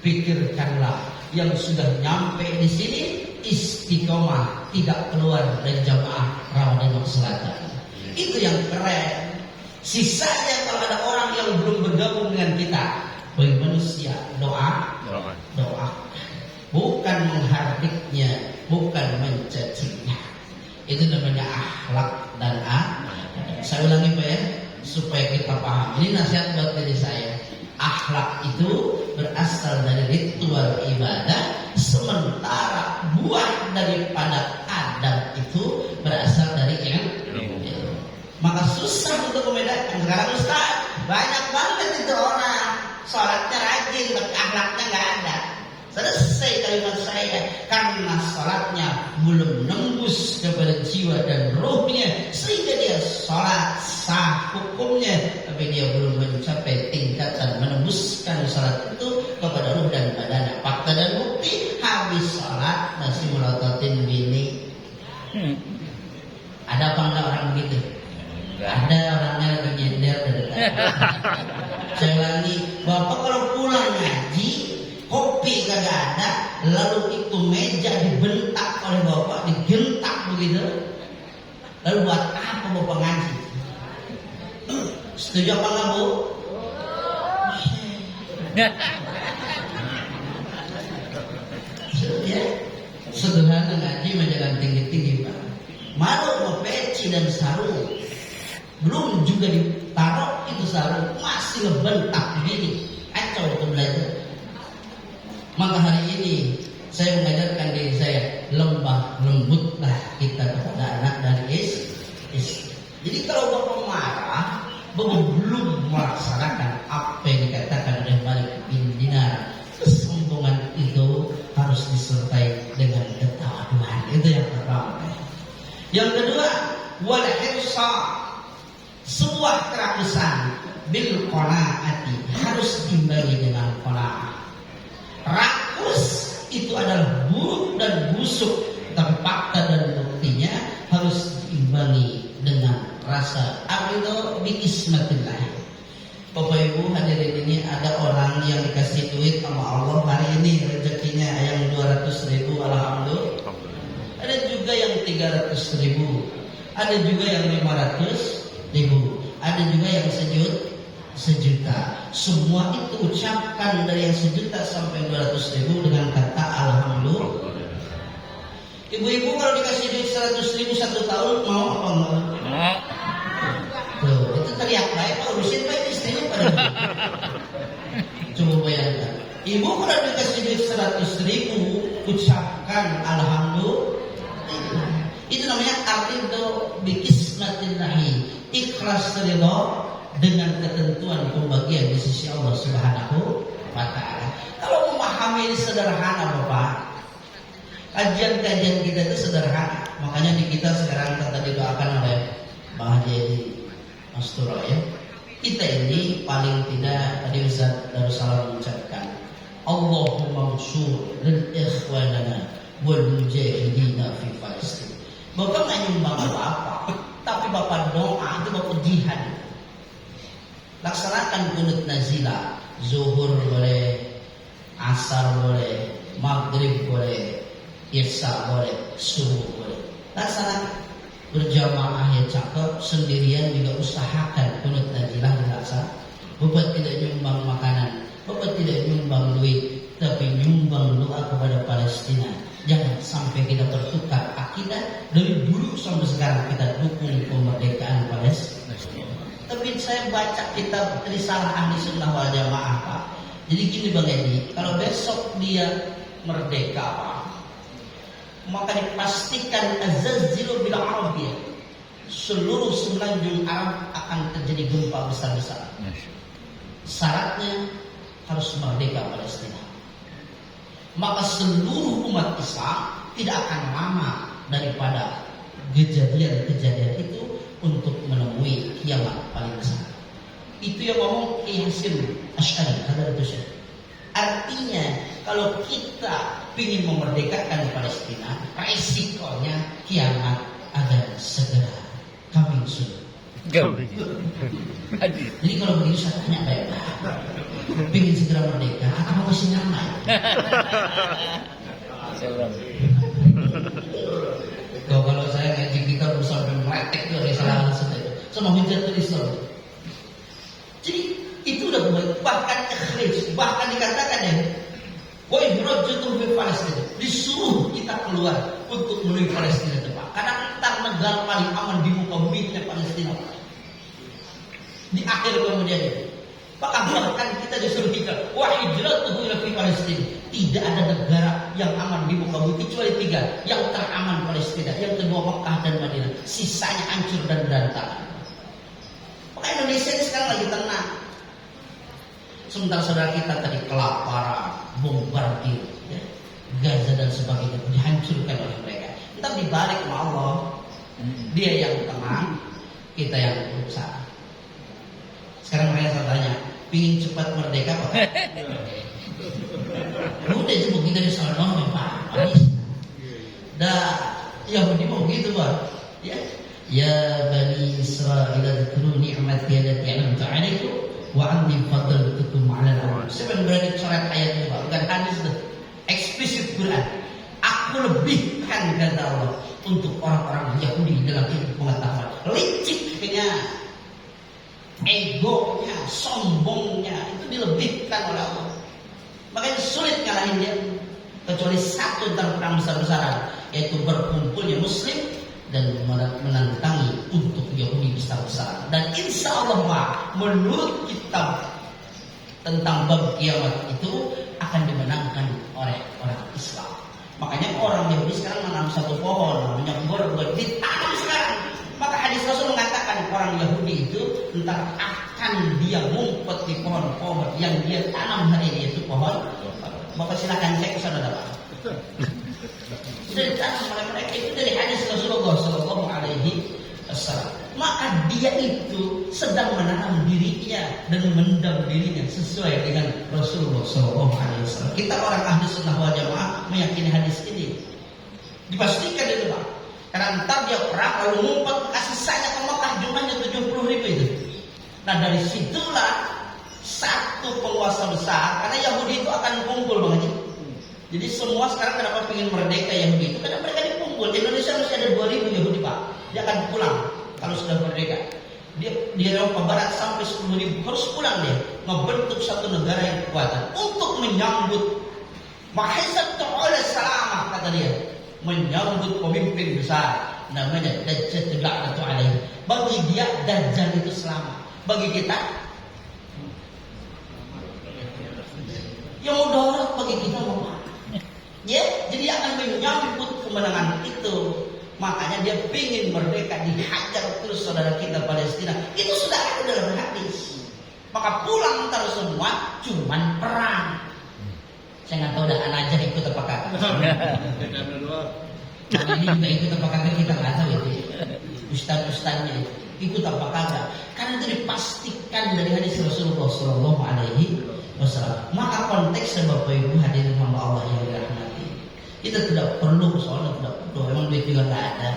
Speaker 4: Pikirkanlah yang sudah nyampe di sini istiqomah, tidak keluar dari jamaah Rawadinok Selatan. Itu yang keren. Sisanya kalau ada orang yang belum bergabung dengan kita, bagi manusia doa, bukan menghardiknya, bukan mencacimnya. Itu namanya akhlak dan saya ulangi Pak ya, supaya kita paham. Ini nasihat buat diri saya. Akhlak itu berasal dari ritual ibadah, sementara buah daripada adab itu berasal dari ilmu. Maka susah untuk membedakan. Sekarang Ustaz, banyak banget itu orang sholatnya rajin tapi akhlaknya nggak ada. Selesai kalimat saya, karena sholatnya belum nembus kepada jiwa dan ruhnya, sehingga dia sholat sah hukumnya, tapi dia belum mencapai tingkatan menembuskan sholat itu kepada ruh dan badannya. Fakta dan bukti, habis sholat masih melototin bini. Ada apa enggak orang begitu? Ada orangnya lagi nyender dari tadi. Saya ulangi, Bapak kalau pulang ngaji, kopi kagak ada, lalu itu meja dibentak oleh Bapak, digentak begitu. Lalu buat apa Bapak ngaji? Setuju apa enggak Bu? Ya, sederhana ngaji jangan tinggi-tinggi Pak. Malu mau peci dan sarung, belum juga ditaruh itu sarung, masih ngebentak begini, kacau itu belajar. Maka hari ini saya mengajarkan diri saya, lembah lembutlah kita kepada anak dan istri. Jadi kalau Bapak marah, Bapak belum melaksanakan apa yang dikatakan oleh Malik bin Dinar, kesombongan itu harus disertai dengan ketawaduan. Itu yang pertama. Yang kedua, wal hirsa, sebuah kerakusan bil qanaati, harus diimbangi dengan qanaah. Rakus itu adalah buruk dan busuk, tapi fakta dan buktinya harus diimbangi dengan rasa apa itu biismatillah. Bapak Ibu hadirin, ini ada orang yang dikasih duit sama Allah hari ini, rezekinya yang 200.000, alhamdulillah. Ada juga yang 300.000, ada juga yang 500.000, ada juga yang sejuta. Semua itu ucapkan dari yang sejuta sampai 200.000 dengan kata alhamdulillah. Ibu-ibu kalau dikasih duit 100.000 1 tahun mau apa enggak? Tuh, itu teriak baik, Pak, urusin baik istrinya pada. Coba bayangkan, ibu kalau dikasih duit 100.000 ucapkan alhamdulillah. Itu namanya arido biismatillahi, ikhlas ridho dengan ketentuan pembagian di sisi Allah Subhanahu wa taala. Kalau memahami ini sederhana Bapak, kajian-kajian kita itu sederhana. Makanya di kita sekarang kita didoakan oleh Pak Haji Mas Turo ya. Kita ini paling tidak tadi Ustaz Darussalam mengucapkan Allahumma mansur lil ikhwanana wal mujahidina fi Palestin. Bapak nggak nyumbang apa-apa, tapi Bapak doa itu Bapak jihad. Laksanakan kunut nazilah, zuhur boleh, asar boleh, maghrib boleh, isya boleh, subuh boleh. Laksanakan berjamaah ya cakep, sendirian juga usahakan kunut nazilah dilaksanakan. Bapak tidak nyumbang makanan, Bapak tidak nyumbang duit, tapi nyumbang doa kepada Palestina. Jangan sampai kita bertukar akidah. Dari dulu sampai sekarang kita dukung kemerdekaan Palestina. Tapi saya baca kitab Risalah Ahli Sunnah wal Jamaah Pak. Jadi gini Bang Edi, kalau besok dia merdeka Pak, maka dipastikan azazzilu bil Arabiyah, seluruh semenanjung Arab akan terjadi gempa besar-besaran. Syaratnya harus merdeka Palestina. Maka seluruh umat Islam tidak akan lama daripada kejadian-kejadian itu untuk menemui kiamat paling besar. Itu yang ngomong Kiai Hasyim Asy'ari, Hadratus Syekh. Artinya kalau kita ingin memerdekakan Palestina, resikonya kiamat akan segera coming soon. Jadi kalau begitu saya tanya baik-baik, ingin segera merdeka atau masih nyaman? Kalau saya ngaji kita sampai meletek dari salah satu sama Hujjatul Islam. Jadi itu udah bahkan ikhlas, bahkan dikatakan ya, wa ibrajatu fi Palestina, disuruh kita keluar untuk menuju Palestina itu Pak. Karena entar negara paling aman di muka bumi itu Palestina. Di akhir kemudian itu. Maka bahkan kita disuruh hijrah. Wa hijratuhu ila Palestina. Tidak ada negara yang aman di muka bumi kecuali 3. Yang teraman Palestina, yang kedua Mekah dan Madinah. Sisanya hancur dan berantakan. Maka Indonesia ini sekarang lagi tenang. Sementara saudara kita tadi kelaparan, bombardir, ya, Gaza dan sebagainya dihancurkan oleh mereka. Entar dibalik sama Allah, dia yang tenang, kita yang berusaha. Sekarang mereka saya tanya, pingin cepat merdeka apa? Udah cuma kita di sana Pak, habis. Dah Yahudi mau gitu Pak, ya. Ya Bani Israel dzkuru ni'mati allati an'amtu 'alaikum wa anni faddaltukum 'alal 'alamin. Saya berani coret ayat ini Pak, bukan hadis itu. Eksplisit Quran. Aku lebihkan kata Allah untuk orang-orang Yahudi dalam ilmu pengetahuan. Liciknya, egonya, sombongnya itu dilebihkan oleh Allah. Makanya sulit kalahin dia kecuali satu tentang perang besar-besaran, yaitu berkumpulnya Muslim dan menantangi untuk Yahudi besar-besaran. Dan insya Allah Pak, menurut kitab tentang bab kiamat itu akan dimenangkan oleh orang Islam. Makanya orang Yahudi sekarang menanam satu pohon namanya borobot, ditanam sekarang. Maka hadis Rasul mengatakan orang Yahudi itu entar akan dia ngumpet di pohon-pohon yang dia tanam hari ini, itu pohon. Bapak silakan cek ke sana Pak. Sudah ditanam oleh mereka itu dari hadis Rasulullah Sallallahu Alaihi Wasallam. Maka dia itu sedang menanam dirinya dan mendam dirinya sesuai dengan Rasulullah Sallallahu Alaihi Wasallam. Kita orang ahli sunnah wal jamaah meyakini hadis ini. Dipastikan itu Pak. Karena ntar dia perang lalu ngumpet kasih saja ke Mekah jumlahnya 70.000 itu. Nah dari situlah satu penguasa besar, karena Yahudi itu akan kumpul Bang Haji. Jadi semua sekarang kenapa ingin merdeka Yahudi itu karena mereka dikumpul. Di Indonesia masih ada 2.000 Yahudi Pak. Dia akan pulang kalau sudah merdeka. Dia di Eropa Barat sampai 10.000 harus pulang dia, membentuk satu negara yang kuat untuk menyambut Mahizat oleh Salamah kata dia, menyambut pemimpin besar namanya Dajjal La'natu alaihi. Bagi dia Dajjal itu selamat. Bagi kita yang mudarat bagi kita apa? Ya, jadi akan menyambut kemenangan itu. Makanya dia ingin merdeka, dihajar terus saudara kita Palestina. Itu sudah ada dalam hadis. Maka pulang ntar semua cuman perang. Saya nggak tahu dah anak aja ikut apa kagak. Ini juga ikut apa kagak kita nggak tahu itu. Ustaz-ustaznya ikut apa kagak. Karena itu dipastikan dari hadis Rasulullah Sallallahu Alaihi Wasallam. Maka konteksnya Bapak Ibu hadirin hamba Allah yang dirahmati, kita tidak perlu soalnya tidak perlu, memang duit juga nggak ada.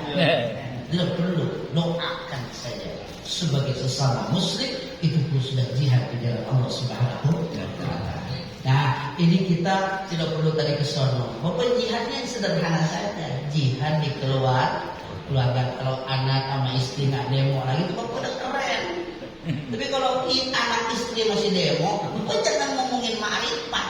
Speaker 4: Tidak perlu, doakan saja sebagai sesama Muslim itu pun sudah jihad di jalan Allah Subhanahu wa Ta'ala. Nah, ini kita tidak perlu tadi ke sono. Bapak jihadnya sederhana saja, jihad di keluarga. Kalau anak sama istri nggak demo lagi itu Bapak udah keren. Tapi kalau anak istri masih demo, Bapak jangan ngomongin ma'rifat.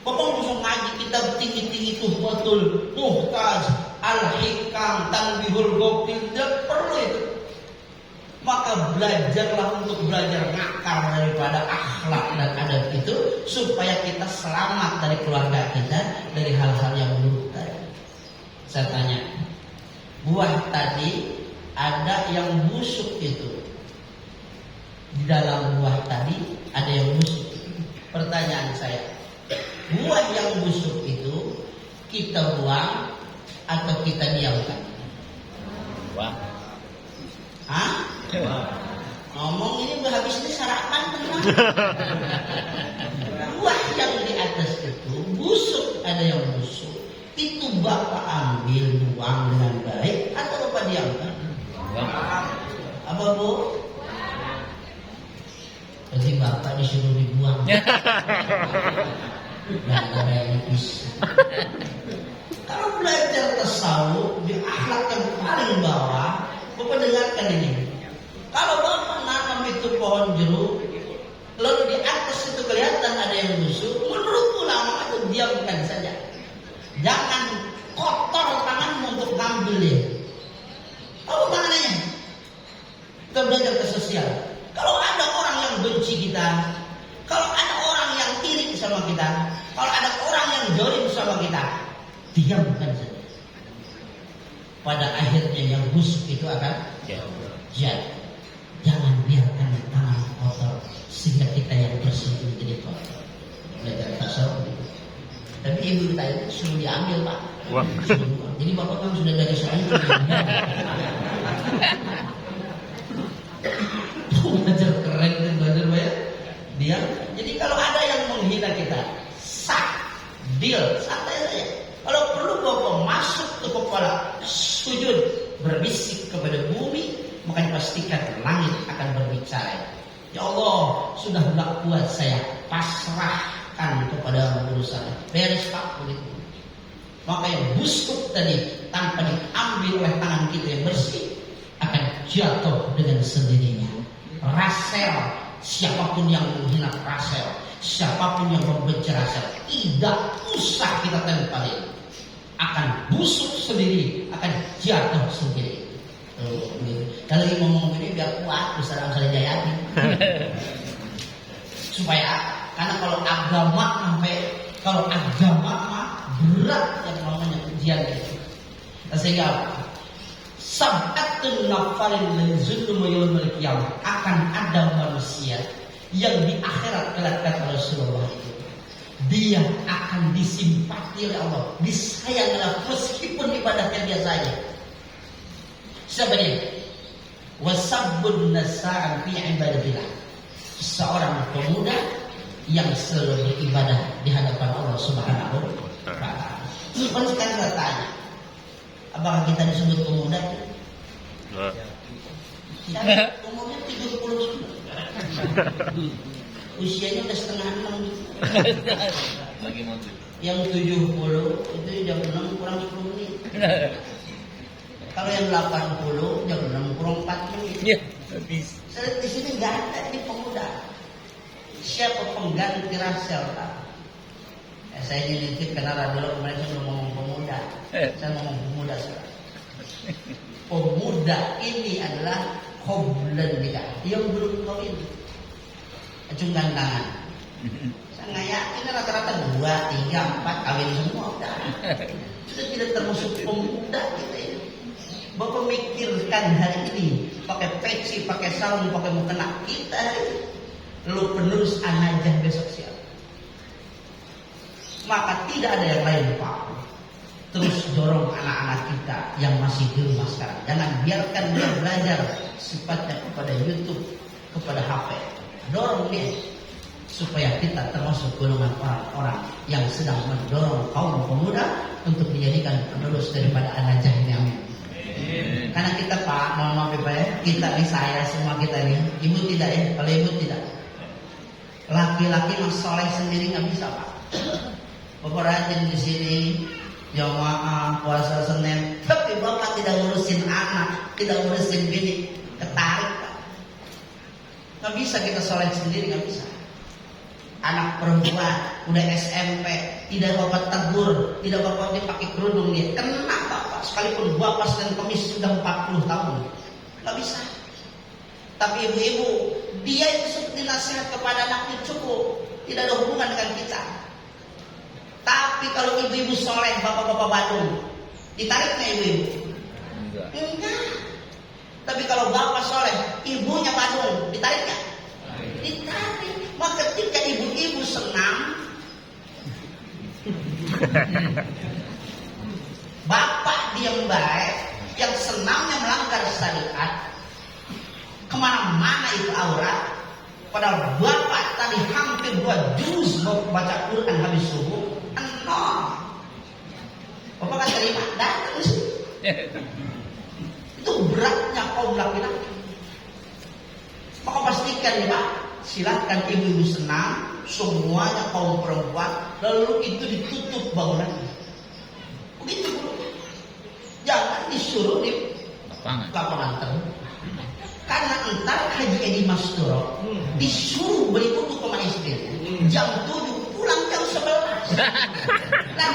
Speaker 4: Bapak langsung ngaji kitab tinggi-tinggi itu betul, Muhtaj, Al-Hikam, Tanbihul Ghafil, tidak perlu itu. Maka belajarlah untuk belajar ngakar daripada akhlak dan adab itu supaya kita selamat dari keluarga kita dari hal-hal yang buruk tadi. Saya tanya, buah tadi ada yang busuk itu. Di dalam buah tadi ada yang busuk. Pertanyaan saya, buah yang busuk itu kita buang atau kita diamkan?
Speaker 2: Wah.
Speaker 4: Hah? Ngomong ini habis ini sarapan tenang. Buah yang di atas itu busuk, ada yang busuk. Itu Bapak ambil buang dengan baik atau Bapak diamkan? Apa Bu? Berarti Bapak disuruh dibuang. Dan ada yang bisa. Kalau belajar tasawuf di akhlak yang paling bawah, Bapak dengarkan ini. Kalau Bapak nanam itu pohon jeruk, lalu di atas itu kelihatan ada yang busuk, menurut ulama itu diamkan saja. Jangan kotor tanganmu untuk ngambil dia. sosial. Kalau ada orang yang benci kita, kalau ada orang yang iri sama kita, kalau ada orang yang jolim sama kita, diamkan saja. Pada akhirnya yang busuk itu akan jadi. Jangan biarkan tangan kotor sehingga kita yang bersih menjadi kotor. Belajar tasawuf. Tapi ibu kita itu suruh diambil, Pak.
Speaker 2: Wah.
Speaker 4: Jadi bapak kan sudah dari sana. Belajar keren dan belajar banyak. Dia. Jadi kalau ada yang menghina kita, deal, santai saja. Kalau perlu bapak masuk ke kepala, sujud, berbisik kepada bumi, maka pastikan langit akan berbicara. Ya Allah, sudah tidak kuat saya, pasrahkan kepada urusan. Beres Pak begitu. Maka yang busuk tadi tanpa diambil oleh tangan kita yang bersih akan jatuh dengan sendirinya. Rasel, siapapun yang menghina Rasel, siapapun yang membenci Rasel, tidak usah kita tempelin, akan busuk sendiri, akan jatuh sendiri. Kalau lagi ngomong ini biar kuat, bisa langsung Jayati. Supaya, karena kalau agama berat yang namanya ujian itu. Sehingga sab'atun nafarin lenzulmu yawmal qiyamah, akan ada manusia yang di akhirat kelak kata Rasulullah itu, dia akan disimpati oleh Allah, disayang oleh Allah meskipun ibadahnya biasa saja. Siapa dia? Wasabbun nasa'an fi ibadatillah, seorang pemuda yang selalu beribadah di hadapan Allah Subhanahu wa taala. Sekarang saya tanya, apakah kita disebut pemuda? Umurnya 70 sudah. Usianya udah setengah 6. Yang 70 itu jam 6 kurang 10 menit. Kalau yang 80 jam 6 kurang 4 menit. Saya di sini nggak ada di pemuda. Siapa pengganti Rasel? Saya dididik karena dulu kemarin saya ngomong pemuda. Saya ngomong pemuda sekarang. Pemuda ini adalah qoblan nikah, yang belum kawin. Acungkan tangan. Saya nggak yakin rata-rata 2, 3, 4 kawin semua udah. Sudah tidak termasuk pemuda kita ini. Bapak mikirkan hari ini pakai peci, pakai sarung, pakai mukena kita hari ini. Lalu penerus anajah besok siapa? Maka tidak ada yang lain Pak. Terus dorong anak-anak kita yang masih di rumah sekarang. Jangan biarkan dia belajar sifatnya kepada YouTube, kepada HP. Dorong dia supaya kita termasuk golongan orang-orang yang sedang mendorong kaum pemuda untuk dijadikan penerus daripada anajah ini. Amin. Karena kita Pak, mohon maaf ya, kita nih, saya semua kita nih, ibu tidak ya, kalau ibu tidak, laki-laki yang soleh sendiri nggak bisa Pak. Bapak rajin di sini, jamaah puasa Senin, tapi bapak tidak ngurusin anak, tidak ngurusin bini, ketarik Pak. Nggak bisa kita soleh sendiri, nggak bisa. Anak perempuan udah SMP, tidak bapak tegur, tidak bapak dipakai kerudung dia, kena bapak. Sekalipun bapak dan kemis sudah 40 tahun, nggak bisa. Tapi ibu-ibu, dia itu seperti nasihat kepada anaknya cukup, tidak ada hubungan dengan kita. Tapi kalau ibu-ibu soleh, bapak-bapak Bandung, ditariknya ibu-ibu? Enggak. Tapi kalau bapak soleh, ibunya Bandung, ditariknya? Ditarik. Maka ketika ibu-ibu senang, bapak diam baik, yang senangnya melanggar syariat, kemana-mana itu aurat. Padahal bapak tadi hampir 2 juz mau baca Quran habis subuh, bapak kan terima, datang sih. Itu beratnya kaum laki-laki. Maka pastikan nih Pak, silakan ibu-ibu senang, semuanya kaum perempuan, lalu itu ditutup bangunannya. Begitu dulu. Jangan disuruh di lapangan terbuka. Karena entar Haji Edi Masturo disuruh beli buku sama istrinya. Jam 7 pulang jam 11. Nah,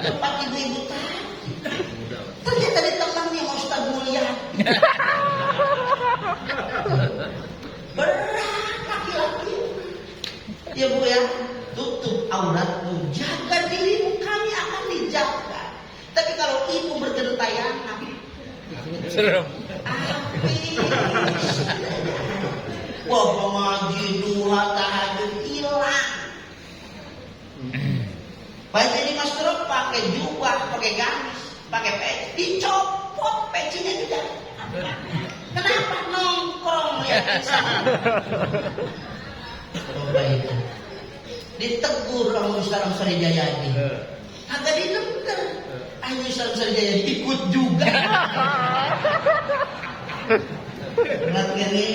Speaker 4: tempat ibu-ibu tadi. Ternyata di temannya Ustaz Mulia. auratmu, jaga dirimu, kami akan dijaga. Tapi kalau ibu bergentayangan,
Speaker 2: Serem.
Speaker 4: wah pengaji duha tahajud hilang. Baca di masjid pakai jubah, pakai gamis, pakai peci, dicopot pecinya juga. Kenapa nongkrong ya sana? Coba itu ditegur sama Ustaz Amsari Jayadi, agak didengar. Ayo Ustaz Amsari Jayadi ikut juga. Berat gini,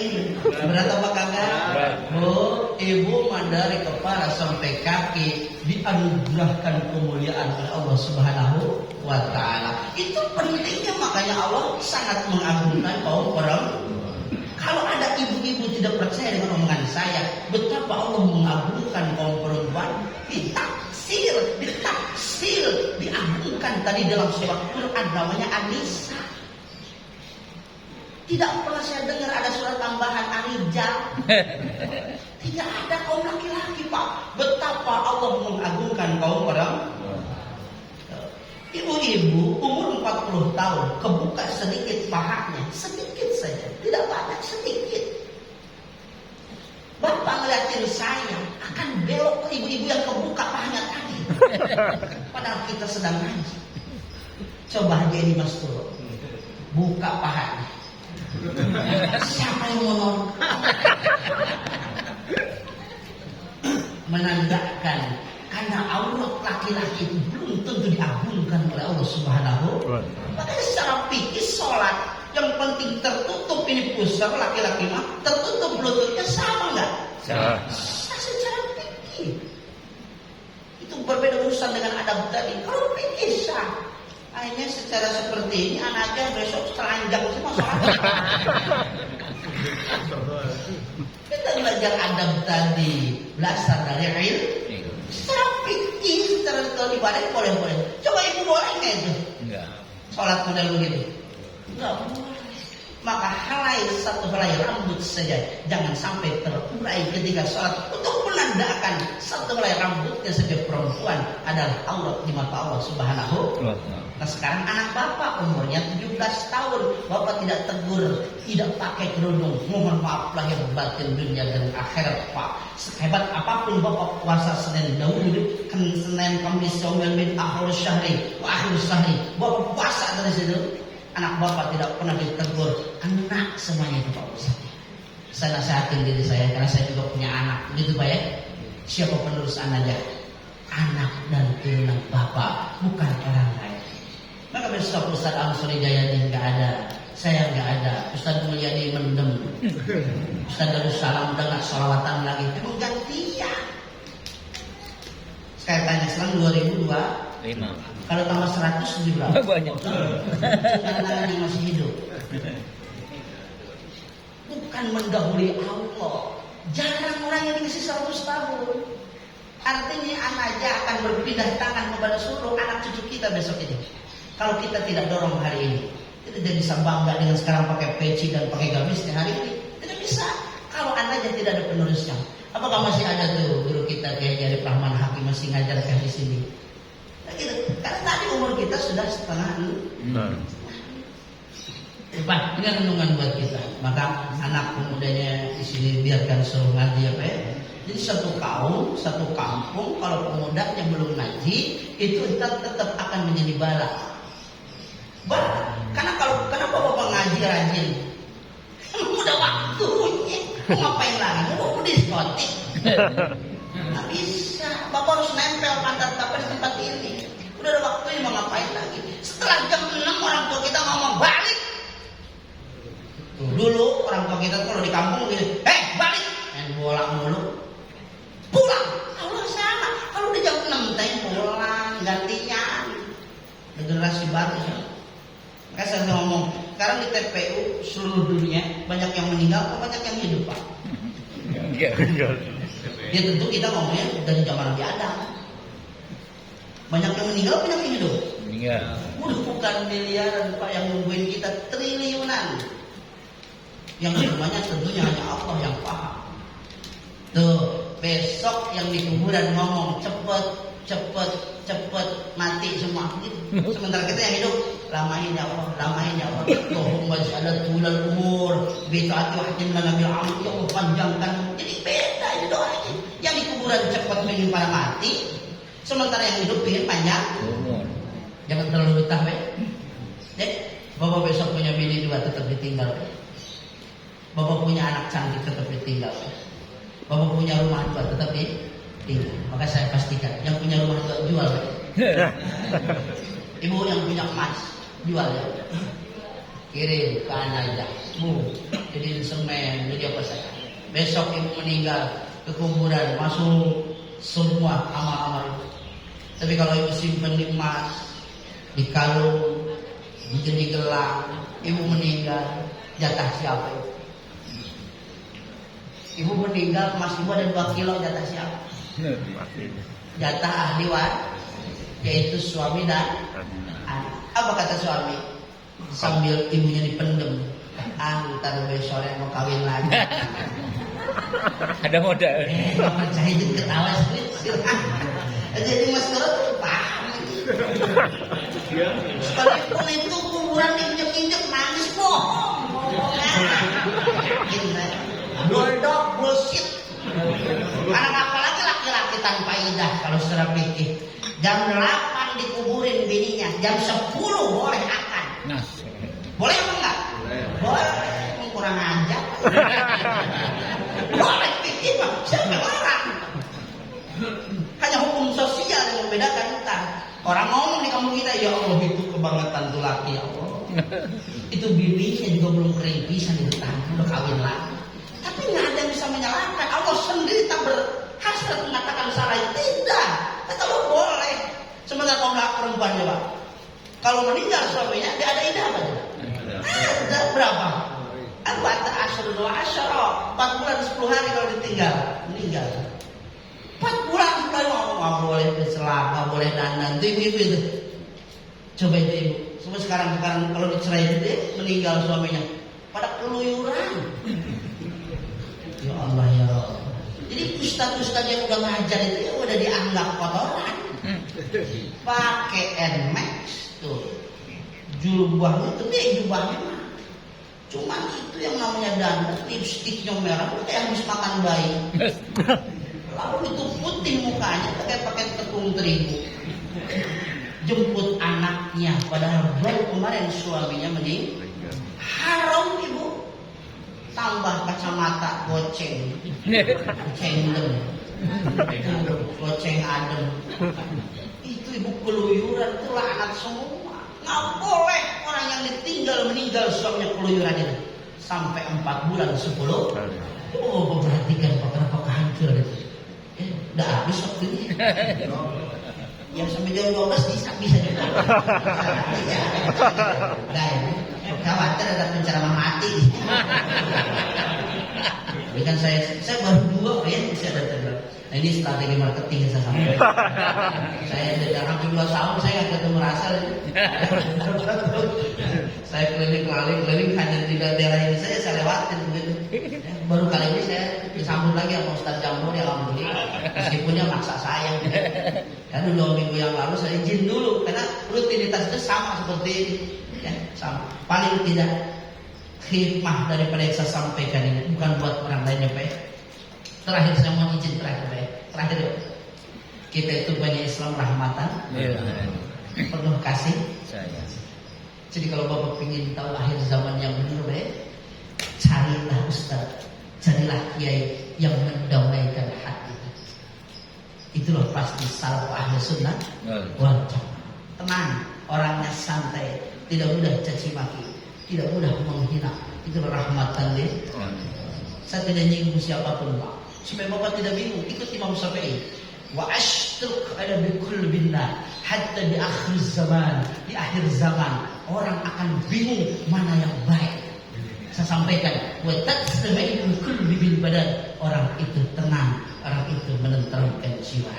Speaker 4: berat apa kagak? Oh, ibu dari kepala sampai kaki dianugerahkan kemuliaan oleh Allah Subhanahu wa Ta'ala. Itu pentingnya, makanya Allah sangat mengagungkan kaum perempuan. Kalau ada ibu-ibu tidak percaya dengan omongan saya, betapa Allah mengagungkan kaum perempuan, ditafsir, diagungkan tadi dalam surat Quran namanya An-Nisa. Tidak pernah saya dengar ada surat tambahan Ar-Rijal. Tidak ada kaum laki-laki, Pak. Betapa Allah mengagungkan kaum perempuan. Ibu-ibu umur 40 tahun, kebuka sedikit pahanya, sedikit saja, tidak banyak, sedikit. Bapak ngeliatin saya akan belok ke ibu-ibu yang kebuka pahanya tadi. Padahal kita sedang nangis. Coba aja ini Mas Turo, buka pahanya. Siapa yang mau nonton? Menandakan karena aurat laki-laki itu belum tentu diagungkan oleh Allah Subhanahu. Makanya secara fikih sholat yang penting tertutup ini pusar, laki-laki mah tertutup lututnya, sama nggak?
Speaker 2: Sama.
Speaker 4: Secara fikih itu berbeda urusan dengan adab tadi. Kalau fikih sah. Akhirnya secara seperti ini anaknya besok telanjang semua sholat. Kita belajar adab tadi, belajar dari ilmu. Secara fikih, secara ibadah boleh-boleh. Coba ibu boleh nggak itu?
Speaker 2: Enggak.
Speaker 4: Sholat model begitu? Enggak boleh. Maka satu helai rambut saja jangan sampai terurai ketika sholat, untuk menandakan satu helai rambutnya saja perempuan adalah aurat di mata Allah Subhanahu. Nah sekarang anak bapak umurnya 17 tahun, bapak tidak tegur, tidak pakai kerudung, mohon maaf lahir batin dunia dan akhirat Pak. Sehebat apapun bapak puasa Senin dahulu, Senin, Kamis, Yaumil Bid, akhir syahri, akhir syahri, bapak puasa dari situ. Anak bapak tidak pernah ditegur, anak semuanya itu Pak Ustaz. Saya nasihatin diri saya karena saya juga punya anak, begitu Pak ya. Siapa penerus anaknya? Anak dan turunan bapak, bukan orang lain. Maka besok Ustaz Amsari Jayadi nggak ada, saya nggak ada, Ustaz Mulyadi mendem, Ustaz Darussalam udah nggak sholawatan lagi, emang gantian. Sekali tanya sekarang 2002. Kalau tambah 100 lebih berapa?
Speaker 2: Banyak.
Speaker 4: Anak-anak yang masih hidup. Bukan mendahului Allah. Jarang orang yang dikasih 100 tahun. Artinya anaknya akan berpindah tangan kepada seluruh anak cucu kita besok ini. Kalau kita tidak dorong hari ini, kita tidak bisa bangga dengan sekarang pakai peci dan pakai gamisnya hari ini. Tidak bisa. Kalau anaknya tidak ada penerusnya. Apakah masih ada tuh guru kita kayak Jarif Rahman Hakim masih ngajarkan di sini? Nah, gitu. Karena tadi umur kita sudah setengah. Pak, ini renungan buat kita. Maka anak pemudanya di sini biarkan suruh ngaji apa ya. Jadi satu kaum, satu kampung, kalau pemudanya belum ngaji, itu tetap akan menjadi bala. Bala. Karena kenapa bapak ngaji rajin? Udah waktunya. Mau ngapain lagi? Mau diskotik? Nggak bisa. Bapak harus nempel pantat bapak di tempat ini. Udah ada waktunya, mau ngapain lagi? Setelah jam 6 orang tua kita ngomong balik. Tuh, dulu orang tua kita kalau di kampung gini, balik, main bola mulu, pulang. Allah sama, kalau udah jam 6 teh pulang, gantian. Generasi baru. Makanya saya ngomong, sekarang di TPU seluruh dunia banyak yang meninggal, banyak yang hidup Pak. Ya tentu kita ngomongnya dari zaman Nabi Adam. Banyak yang meninggal, banyak yang hidup. Udah bukan miliaran Pak yang nungguin kita, triliunan. Yang semuanya tentunya hanya Allah yang paham. Tuh, besok yang di kuburan ngomong cepet mati semua. Sementara kita yang hidup lamain ya Allah. Allahumma ja'al tulal umur bi ta'ati wahdin lana bil amal. Ya Allah panjangkan. Jadi beda itu doanya. Yang di kuburan cepat pengen pada mati, sementara yang hidup pengen panjang. Jangan terlalu betah, Jadi bapak besok punya bini 2 tetap ditinggal. Bapak punya anak cantik tetap ditinggal. Bapak punya rumah 2 tetap ditinggal. Maka saya pastikan yang punya rumah 2 jual. Ibu yang punya emas jual ya. Kirim ke anak aja. Jadi semen, jadi apa saja. Besok ibu meninggal ke kuburan masuk semua amal-amal itu. Tapi kalau ibu simpen di emas, di kalung, di gelang, ibu meninggal, jatah siapa itu? Ibu meninggal, emas ibu ada 2 kilo, jatah siapa? Jatah ahli waris, yaitu suami dan anak. Apa kata suami? Sambil ibunya dipendem, ntar besok mau kawin lagi.
Speaker 2: Ada modal.
Speaker 4: Nggak percaya jadi ketawa sih. Jadi mas Kero tuh paham itu. Sekalipun itu kuburan diinjek-injek nangis bohong. Doldok bullshit. Anak apalagi laki-laki tanpa idah kalau secara fikih. Jam 8 dikuburin bininya, jam 10 boleh akan. Boleh apa enggak? Boleh. Kurang ajar. Boleh fikih mah, siapa larang? Hanya hukum sosial yang membedakan entar. Orang ngomong di kampung kita, ya Allah itu kebangetan tuh laki ya Allah. Itu bininya juga belum kering pisan itu udah kawin lagi. Tapi nggak ada yang bisa menyalahkan. Allah sendiri tak berhasrat mengatakan salah. Tidak. Kata lo boleh. Sementara kaum laki perempuannya Pak. Kalau meninggal suaminya, dia ada idah apa? Ada berapa? Al-Bata Asyarul Asyara 4 bulan 10 hari kalau ditinggal meninggal. 4 bulan 10 hari nggak boleh berselama, boleh dandan, itu. Coba itu ibu. Semua sekarang kalau dicerai itu dia meninggal suaminya pada keluyuran. Ya Allah ya Allah. Jadi ustaz-ustaz yang udah ngajar itu ya udah dianggap kotoran. Pakai Nmax tuh. Jubah itu dia jubahnya mah. Cuma itu yang namanya dandan, lipstiknya merah, kayak habis makan bayi. Lalu itu putih mukanya, pakai tepung terigu. Jemput anaknya, padahal baru kemarin suaminya meninggal. Haram ibu. Tambah kacamata goceng, goceng adem. Itu ibu keluyuran, itu laknat semua. Nggak boleh orang yang meninggal suaminya keluyuran itu sampai 4 bulan 10. Oh, perhatikan betapa kehancuran itu. Udah habis waktunya. Yang sampai jam 12 bisa juga. Khawatir ada penceramah mati. Ini kan saya baru 2 ya bisa datang. Nah, ini strategi marketing yang saya sampaikan. Saya sudah hampir 2 tahun saya nggak ketemu Rasal. Saya keliling hanya di daerah ini saya lewatin begitu. Baru kali ini saya disambut lagi sama Ustaz Jamur yang alhamdulillah. Meskipun dia maksa saya. Kan 2 minggu yang lalu saya izin dulu karena rutinitas itu sama seperti ini. Ya, sama. Paling tidak hikmah daripada yang saya sampaikan ini bukan buat orang lainnya Pak. Terakhir saya mau izin terakhir kita itu banyak Islam rahmatan, penuh kasih. Jadi kalau Bapak ingin tahu akhir zaman yang benar, carilah ustaz, carilah kiai yang mendamaikan hati. Itulah pasti salaf ahli sunnah wal jamaah. Tenang, orangnya santai, tidak mudah caci maki, tidak mudah menghina. Itu rahmatan dia. Saya tidak nyinggung siapapun Pak, supaya Bapak tidak bingung. Ikut Imam Syafi'i. Wa ashtuk ala bikul binna hatta di akhir zaman orang akan bingung mana yang baik. Saya sampaikan wa tatsma'u kullu bil badan, orang itu tenang, orang itu menenteramkan jiwa.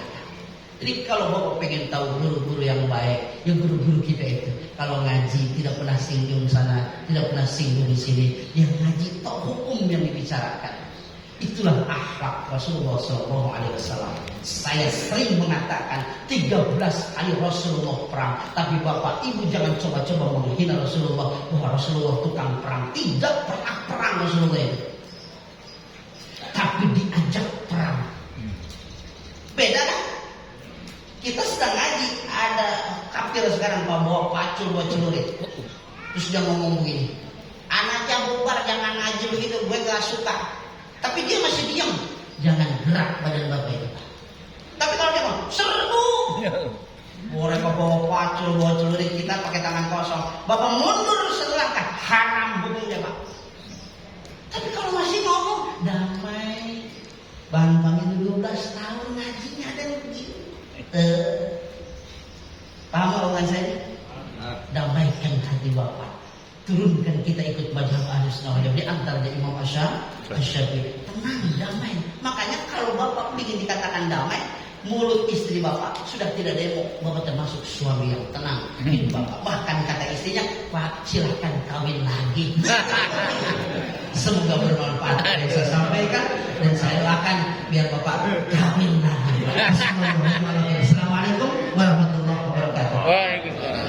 Speaker 4: Jadi kalau Bapak pengen tahu guru-guru yang baik, ya guru-guru kita itu kalau ngaji tidak pernah singgung sana, tidak pernah singgung di sini, yang ngaji tahu hukum yang dibicarakan. Itu Itulah akhlak Rasulullah SAW. Saya sering mengatakan 13 kali Rasulullah perang, tapi bapak ibu jangan coba-coba menghina Rasulullah bahwa Rasulullah tukang perang. Tidak pernah perang Rasulullah itu, tapi diajak perang. Beda kan? Kita sedang ngaji, ada kafir sekarang bawa pacul, bawa celurit, terus dia ngomong begini, anaknya bubar, jangan ngaji begitu, gue gak suka. Tapi dia masih diam, jangan gerak badan bapak itu. Tapi kalau dia mau serbu, mereka bawa pacul, bawa celurit, kita pakai tangan kosong, bapak mundur selangkah, haram hukumnya pak. Tapi kalau masih ngomong damai, bang itu 12 tahun ngajinya ada yang begini. Paham omongan saya? Damaikan hati bapak, turunkan kita ikut mazhab Ahlus-Sunnah wal Jamaah di antara Imam Asy-Syafi'i. Tenang, damai. Makanya kalau bapak ingin dikatakan damai, mulut istri bapak sudah tidak demo, bapak termasuk suami yang tenang. Hidup bapak. Bahkan kata istrinya, Pak silahkan kawin lagi. Semoga bermanfaat yang saya sampaikan, dan saya doakan biar bapak kawin lagi. Assalamualaikum warahmatullahi wabarakatuh.
Speaker 2: Waalaikumsalam.